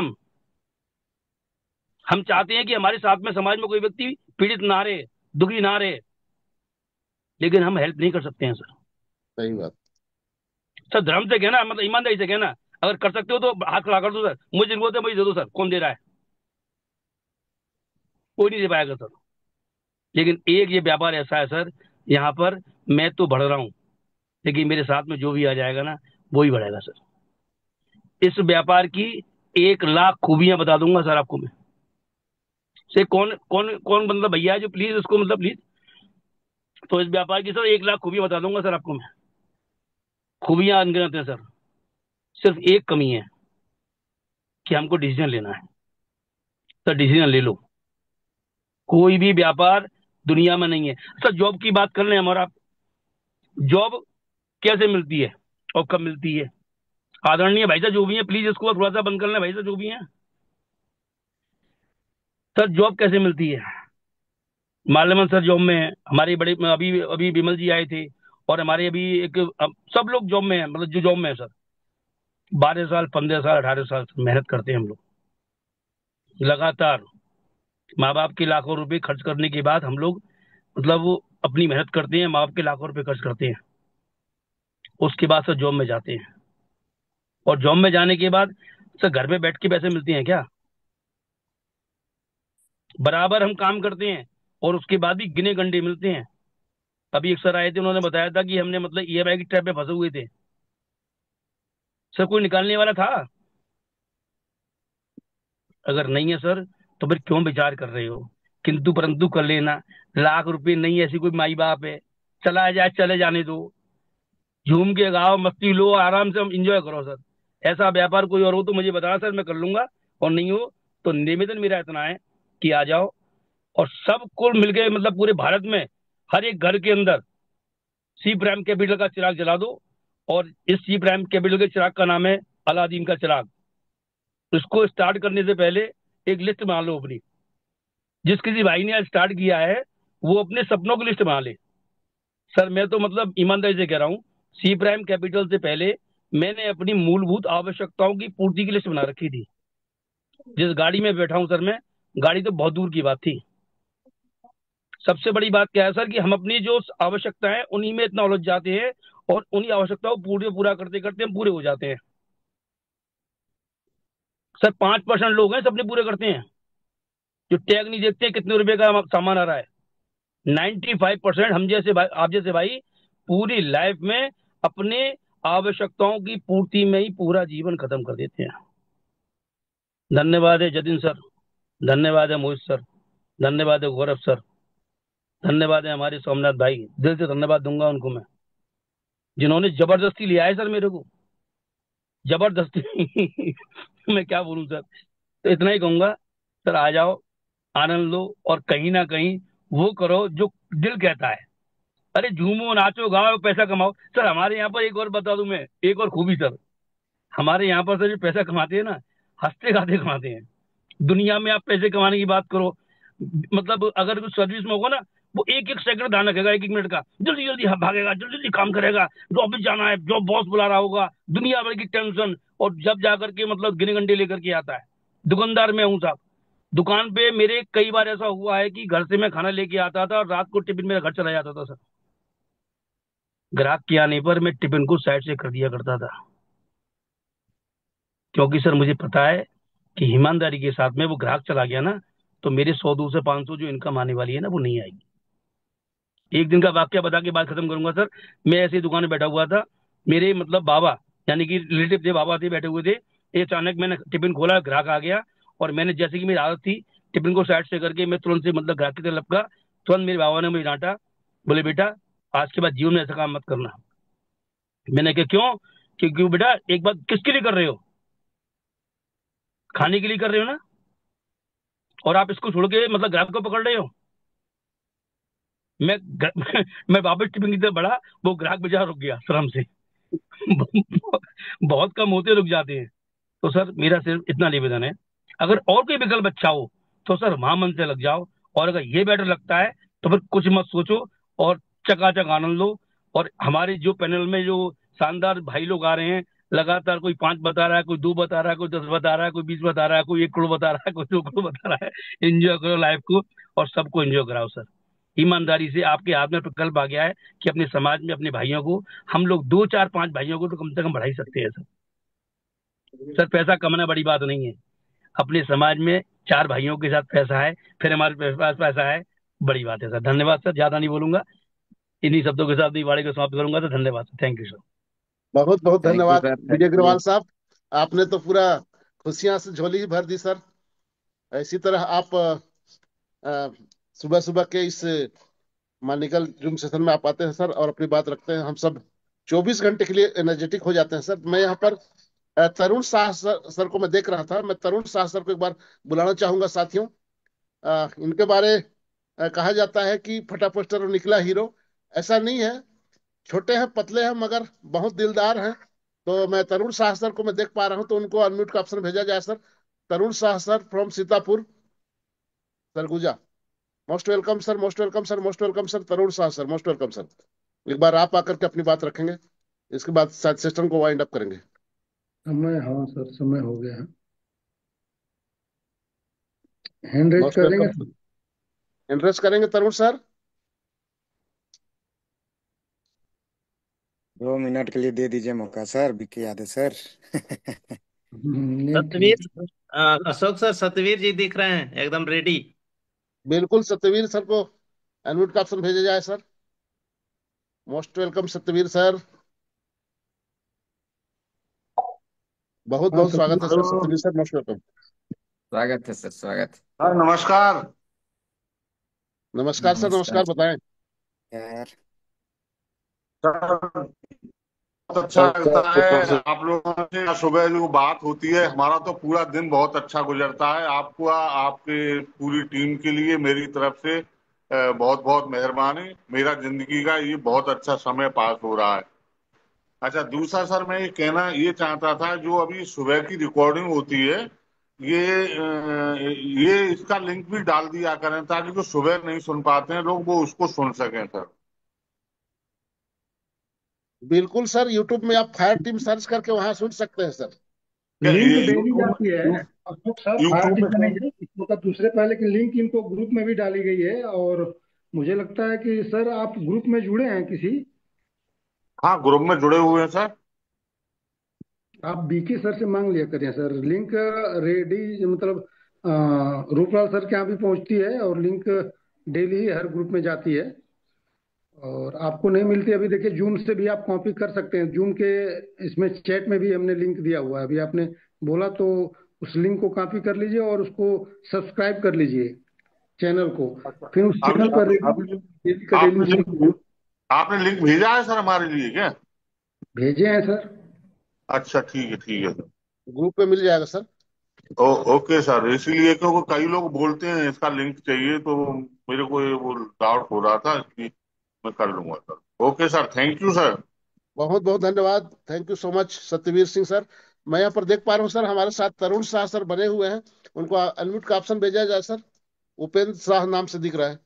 हम चाहते हैं कि हमारे साथ में समाज में कोई व्यक्ति पीड़ित ना रहे, दुखी ना रहे, लेकिन हम हेल्प नहीं कर सकते हैं सर। सही बात। सर धर्म से कहना, मतलब ईमानदारी से कहना, अगर कर सकते हो तो हाथ खड़ा कर दो सर, मुझे जरूरत है मुझे दे दो सर, कौन दे रहा है? कोई नहीं दे पाएगा सर। लेकिन एक ये व्यापार ऐसा है सर, यहाँ पर मैं तो बढ़ रहा हूँ, लेकिन मेरे साथ में जो भी आ जाएगा ना वो ही बढ़ेगा सर। इस व्यापार की 1 लाख खूबियां बता दूंगा सर आपको मैं। से कौन कौन कौन मतलब भैया है जो प्लीज उसको मतलब प्लीज। तो इस व्यापार की सर 1 लाख खूबियां बता दूंगा सर आपको मैं। खूबियां अनगिनत हैं सर। सिर्फ एक कमी है कि हमको डिसीजन लेना है। सर डिसीजन ले लो। कोई भी व्यापार दुनिया में नहीं है। सर जॉब की बात कर रहे हैं हमारा। जॉब कैसे मिलती है और कब मिलती है? आदरणीय भाई साहब जो भी है प्लीज इसको थोड़ा सा बंद कर लें भाई साहब जो भी है। सर जॉब कैसे मिलती है? माल्यावन सर जॉब में है हमारे बड़े अभी अभी विमल जी आए थे। और हमारे अभी एक सब लोग जॉब में है मतलब जो जॉब में है सर। 12 साल 15 साल 18 साल मेहनत करते हैं हम लोग लगातार। माँ बाप के लाखों रुपए खर्च करने के बाद हम लोग मतलब वो अपनी मेहनत करते हैं। माँ बाप के लाखों रुपए खर्च करते हैं। उसके बाद सर जॉब में जाते हैं। और जॉब में जाने के बाद सर घर पे बैठ के पैसे मिलते हैं क्या? बराबर हम काम करते हैं और उसके बाद भी गिने गंडे मिलते हैं। अभी एक सर आए थे उन्होंने बताया था कि हमने मतलब ईएमआई की ट्रैप पे फंसे हुए थे। सर कोई निकालने वाला था? अगर नहीं है सर तो फिर क्यों विचार कर रहे हो? किंतु परंतु कर लेना। लाख रुपए नहीं ऐसी कोई माई बाप है। चला जाए चले जाने दो। झूम के गाओ मस्ती लो आराम से हम इंजॉय करो सर। ऐसा व्यापार कोई और हो तो मुझे बताना सर मैं कर लूंगा। और नहीं हो तो निवेदन मेरा इतना है कि आ जाओ और सबको मिलके मतलब पूरे भारत में हर एक घर के अंदर सी प्राइम कैपिटल का चिराग जला दो। और इस सी प्राइम कैपिटल के चिराग का नाम है अलादीन का चिराग। इसको स्टार्ट करने से पहले एक लिस्ट बना लो अपनी। जिस किसी भाई ने आज स्टार्ट किया है वो अपने सपनों की लिस्ट बना ले। सर मैं तो मतलब ईमानदारी से कह रहा हूँ सी प्राइम कैपिटल से पहले मैंने अपनी मूलभूत आवश्यकताओं की पूर्ति की लिस्ट बना रखी थी। जिस गाड़ी में बैठा हूँ सर मैं गाड़ी तो बहुत दूर की बात थी। सबसे बड़ी बात क्या है सर कि हम अपनी जो आवश्यकता है उन्हीं में इतना उलझ जाते हैं और उन्हीं आवश्यकताओं को पूरा करते करते हम पूरे हो जाते हैं। सर 5% लोग हैं सपने पूरे करते हैं जो टैग नहीं देखते कितने रुपए का सामान आ रहा है। 95% हम जैसे भाई आप जैसे भाई पूरी लाइफ में अपने आवश्यकताओं की पूर्ति में ही पूरा जीवन खत्म कर देते हैं। धन्यवाद है जतिन सर। धन्यवाद है मोहित सर। धन्यवाद है गौरव सर। धन्यवाद है हमारे सोमनाथ भाई। दिल से धन्यवाद दूंगा उनको मैं जिन्होंने जबरदस्ती लिया है सर मेरे को। जबरदस्ती मैं क्या बोलूं सर। तो इतना ही कहूंगा सर आ जाओ आनंद लो और कहीं ना कहीं वो करो जो दिल कहता है। अरे झूमो नाचो गाओ पैसा कमाओ। सर हमारे यहाँ पर एक और बता दूं मैं एक और खूबी सर। हमारे यहाँ पर सर जो पैसा कमाते हैं ना हंसते गाते कमाते हैं। दुनिया में आप पैसे कमाने की बात करो मतलब अगर कुछ सर्विस में होगा ना वो एक एक सेकंड ध्यान रखेगा 1 1 मिनट का जल्दी जल्दी भागेगा जल्दी जल्दी काम करेगा। जो ऑफिस जाना है जो बॉस बुला रहा होगा दुनिया भर की टेंशन और जब जाकर के मतलब गिने गंडे लेकर के आता है। दुकानदार में हूँ साहब। दुकान पे मेरे कई बार ऐसा हुआ है कि घर से मैं खाना लेके आता था और रात को टिफिन मेरा घर चला जाता था सर। ग्राहक के आने पर मैं टिफिन को साइड से कर दिया करता था क्योंकि सर मुझे पता है कि ईमानदारी के साथ में वो ग्राहक चला गया ना तो मेरे 100 200 500 जो इनकम आने वाली है ना वो नहीं आएगी। एक दिन का वाक्य बता के बात खत्म करूंगा सर। मैं ऐसे ही दुकान में बैठा हुआ था। मेरे मतलब बाबा यानी कि रिलेटिव थे बाबा थे बैठे हुए थे। अचानक मैंने टिफिन खोला ग्राहक आ गया और मैंने जैसे कि मेरी आदत थी टिफिन को साइड से करके मैं तुरंत से मतलब ग्राहक की तरफ लपका। तुरंत मेरे बाबा ने मुझे डांटा। बोले बेटा आज के बाद जीवन में ऐसा काम मत करना। मैंने कहा क्यों? क्योंकि बेटा एक बात किसके लिए कर रहे हो? खाने के लिए कर रहे हो ना। और आप इसको छोड़ के मतलब ग्राहक को पकड़ रहे हो। मैं मैं वापस टिफिन की तरफ बढ़ा। वो ग्राहक बेचारा रुक गया शर्म से। बहुत कम होते रुक जाते हैं। तो सर मेरा सिर्फ इतना निवेदन है अगर और कोई विकल्प अच्छा हो तो सर वहां मन से लग जाओ। और अगर ये बेटर लगता है तो फिर कुछ मत सोचो और चकाचक आनंद लो। और हमारे जो पैनल में जो शानदार भाई लोग आ रहे हैं लगातार कोई 5 बता रहा है कोई 2 बता रहा है कोई 10 बता रहा है कोई 20 बता रहा है कोई 1 करोड़ बता रहा है कोई 2 करोड़ बता रहा है। एंजॉय करो लाइफ को और सबको एंजॉय कराओ सर। ईमानदारी से आपके हाथ में प्रकल्प आ गया है कि अपने समाज में अपने भाइयों को हम लोग 2 4 5 भाइयों को तो कम से कम बढ़ा ही सकते हैं सर। सर पैसा कमाना बड़ी बात नहीं है। अपने समाज में 4 भाइयों के साथ पैसा है फिर हमारे पास पैसा है बड़ी बात है सर। धन्यवाद सर ज्यादा नहीं बोलूंगा। इन्हीं शब्दों के साथ वाणी को समाप्त करूंगा सर। धन्यवाद सर। Thank you sir. बहुत बहुत थैंक यू धन्यवाद sir Vijay thank you. Agarwal साहब। आपने तो पूरा खुशियां से झोली भर दी सर। इसी तरह आप सुबह सुबह के इस मानिकल जूम सेशन में आप आते हैं सर और अपनी बात रखते हैं। हम सब 24 घंटे के लिए एनर्जेटिक हो जाते हैं सर। मैं यहाँ पर तरुण शाह सर को मैं देख रहा था। मैं तरुण शाह सर को एक बार बुलाना चाहूंगा साथियों। इनके बारे कहा जाता है कि फटा पोस्टर और निकला हीरो। ऐसा नहीं है, छोटे हैं पतले हैं मगर बहुत दिलदार हैं। तो मैं तरुण शाह सर को मैं देख पा रहा हूँ, तो उनको अनम्यूट का ऑप्शन भेजा जाए sir. Tarun Shah sir from Sitapur Surguja. Most welcome sir, most welcome sir, most welcome sir. Tarun Shah sir most welcome sir. एक बार आप आकर के अपनी बात रखेंगे, इसके बाद शायद सिस्टम को वाइंड अप करेंगे। समय, हाँ सर, समय हो गया है। हैंड रेज मोस्ट कर देंगे वेलकम सर। सर। इंटरेस्ट करेंगे तरुण सर। 2 मिनट के लिए दे दीजिए मौका सर, बिकी यादव सर। नहीं, ठीक। सतवीर, अशोक सर, सतवीर जी दिख रहे हैं एकदम रेडी। बिल्कुल सत्यवीर सर को अनम्यूट का ऑप्शन भेजा जाए sir. Most welcome Satyaveer sir. बहुत हाँ बहुत सर। स्वागत है sir, hello Satyaveer sir most welcome. स्वागत है सर, स्वागत। सर, नमस्कार। नमस्कार सर, नमस्कार। नमस्कार, बताएं। यार, सर, बहुत अच्छा लगता है आप लोगों से सुबह जो बात होती है। हमारा तो पूरा दिन बहुत अच्छा गुजरता है। आपको, आपके पूरी टीम के लिए मेरी तरफ से बहुत बहुत मेहरबानी। मेरा जिंदगी का ये बहुत अच्छा समय पास हो रहा है। अच्छा, दूसरा सर, मैं ये कहना ये चाहता था, जो अभी सुबह की रिकॉर्डिंग होती है, ये ये इसका लिंक भी डाल दिया करें, ताकि जो सुबह नहीं सुन पाते हैं लोग वो उसको सुन सकें सर। बिल्कुल सर, यूट्यूब में आप फायर टीम सर्च करके वहां सुन सकते हैं सर। लिंक ये डेली यूट्यूब जाती है। में Ashok sir, fire YouTube team में का नहीं सर। है, इसको का दूसरे पहले की लिंक इनको ग्रुप में भी डाली गई है। और मुझे लगता है कि सर आप ग्रुप में जुड़े हैं किसी। हाँ, ग्रुप में जुड़े हुए हैं सर। आप बीके सर से मांग लिया करिए सर लिंक। रेडी मतलब रूपलाल सर के यहाँ भी पहुंचती है और लिंक डेली ही हर ग्रुप में जाती है। और आपको नहीं मिलती, अभी देखिए जूम से भी आप कॉपी कर सकते हैं। जूम के इसमें चैट में भी हमने लिंक दिया हुआ है, अभी आपने बोला तो उस लिंक को कॉपी कर लीजिए और उसको सब्सक्राइब कर लीजिए चैनल को। अच्छा, फिर उस अभी चैनल पर अभी डेली अभी डेली का डेली आपने उसमें आपने लिंक भेजा है सर हमारे लिए क्या? भेजे हैं सर। अच्छा, ठीक है, ठीक है सर। ग्रुप में मिल जाएगा सर। ओके सर, इसीलिए क्योंकि कई लोग बोलते हैं इसका लिंक चाहिए, तो मेरे को ये वो डाउट हो रहा था, इसलिए मैं कर लूंगा sir. Okay sir, thank you sir. बहुत बहुत धन्यवाद, thank you so much Satyaveer Singh sir. मैं यहाँ पर देख पा रहा हूँ सर, हमारे साथ तरुण शाह सर बने हुए हैं। उनको अनम्यूट का ऑप्शन भेजा जाए सर। उपेंद्र शाह नाम से दिख रहा है।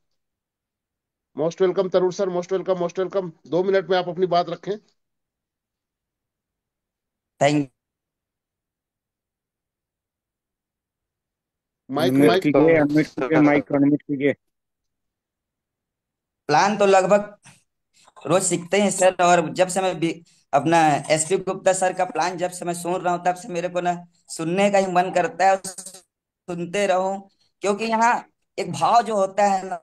Most welcome Tarun sir, most welcome, most welcome. 2 minute में आप अपनी बात रखें। Thank mic unmute mic. कीजिए, अनम्यूट कीजिए, माइक को अनम्यूट कीजिए। प्लान तो लगभग रोज सीखते हैं सर। और जब से मैं अपना एसपी गुप्ता सर का प्लान जब से मैं सुन रहा हूँ, तब से मेरे को ना सुनने का ही मन करता है, सुनते रहो। क्योंकि यहाँ एक भाव जो होता है ना,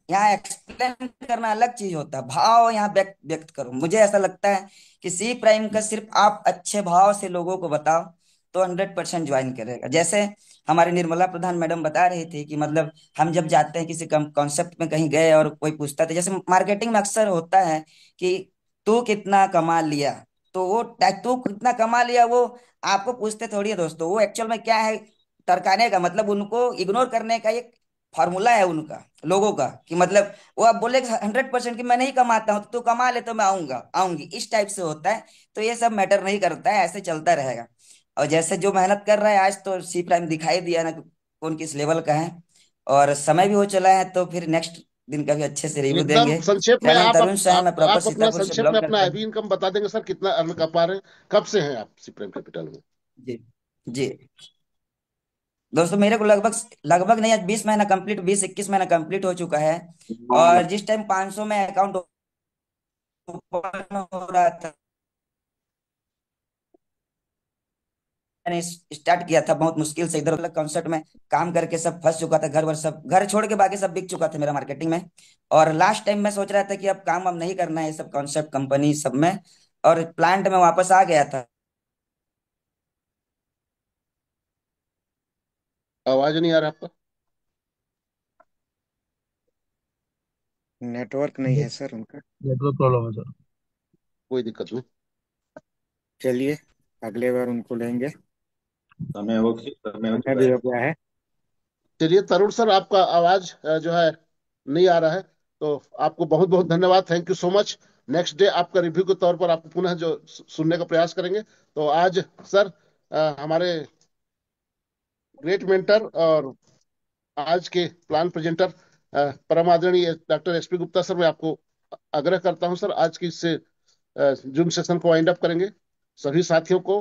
यहाँ एक्सप्लेन करना अलग चीज होता है, भाव यहाँ व्यक्त व्यक्त करो। मुझे ऐसा लगता है कि सी प्राइम का सिर्फ आप अच्छे भाव से लोगों को बताओ तो 100% ज्वाइन करेगा। जैसे हमारी निर्मला प्रधान मैडम बता रही थी कि मतलब हम जब जाते हैं किसी कॉन्सेप्ट में कहीं गए और कोई पूछता था, जैसे मार्केटिंग में अक्सर होता है कि तू कितना कमा लिया, तो वो तू कितना कमा लिया वो आपको पूछते थोड़ी है दोस्तों। वो एक्चुअल में क्या है, टरकाने का मतलब, उनको इग्नोर करने का एक फॉर्मूला है उनका, लोगों का, कि मतलब वो आप बोले 100% कि मैं नहीं कमाता हूं तो तू कमा ले तो मैं आऊंगा आऊंगी, इस टाइप से होता है। तो ये सब मैटर नहीं करता है, ऐसे चलता रहेगा। और जैसे जो मेहनत कर रहा है आज, तो सी प्राइम दिखाई दिया ना कि कौन किस लेवल का है। और समय भी हो चला है, तो फिर नेक्स्ट दिन का भी अच्छे से रिव्यू एकदम देंगे। संक्षेप मेरा में नाम आप तरुण शाह है, मैं प्रॉपर आप अपना सीतापुर से संक्षेप में बिलोंग अपना करता आईबी हूँ। इनकम बता देंगे सर, कितना अर्न कर पा रहे हैं, कब से हैं आप सिप्रेम कैपिटल में? जी जी दोस्तों, मेरे को लगभग लगभग नहीं, आज 20 महीना कंप्लीट, 20-21 महीना कंप्लीट हो चुका है। और जिस टाइम 500 में अकाउंट ओपन हो रहा था, मैंने स्टार्ट किया था बहुत मुश्किल से, इधर उधर कॉन्सर्ट में काम करके सब फंस चुका था, घर वर सब, घर छोड़ के बाकी सब बिक चुका था मेरा मार्केटिंग में। और लास्ट टाइम मैं सोच रहा था कि अब काम अब नहीं करना है ये सब कॉन्सेप्ट कंपनी सब में, और प्लांट में वापस आ गया था। आवाज नहीं आ रहा आपका। नेटवर्क नहीं है सर उनका। नेटवर्क प्रॉब्लम है सर। कोई दिक्कत नहीं। चलिए, अगले बार उनको लेंगे। समय हो समय चुका भी है। हो गया है। चलिए तरुण सर, आपका आवाज जो है नहीं आ रहा है, तो आपको बहुत बहुत धन्यवाद, thank you so much. Next day आपका रिव्यू के तौर पर आपको पुनः जो सुनने का प्रयास करेंगे। तो आज सर हमारे ग्रेट मेंटर और आज के प्लान प्रेजेंटर परम आदरणीय डॉक्टर एसपी गुप्ता सर, मैं आपको आग्रह करता हूं सर, आज की इस जूम सेशन को वाइंड अप करेंगे। सभी साथियों को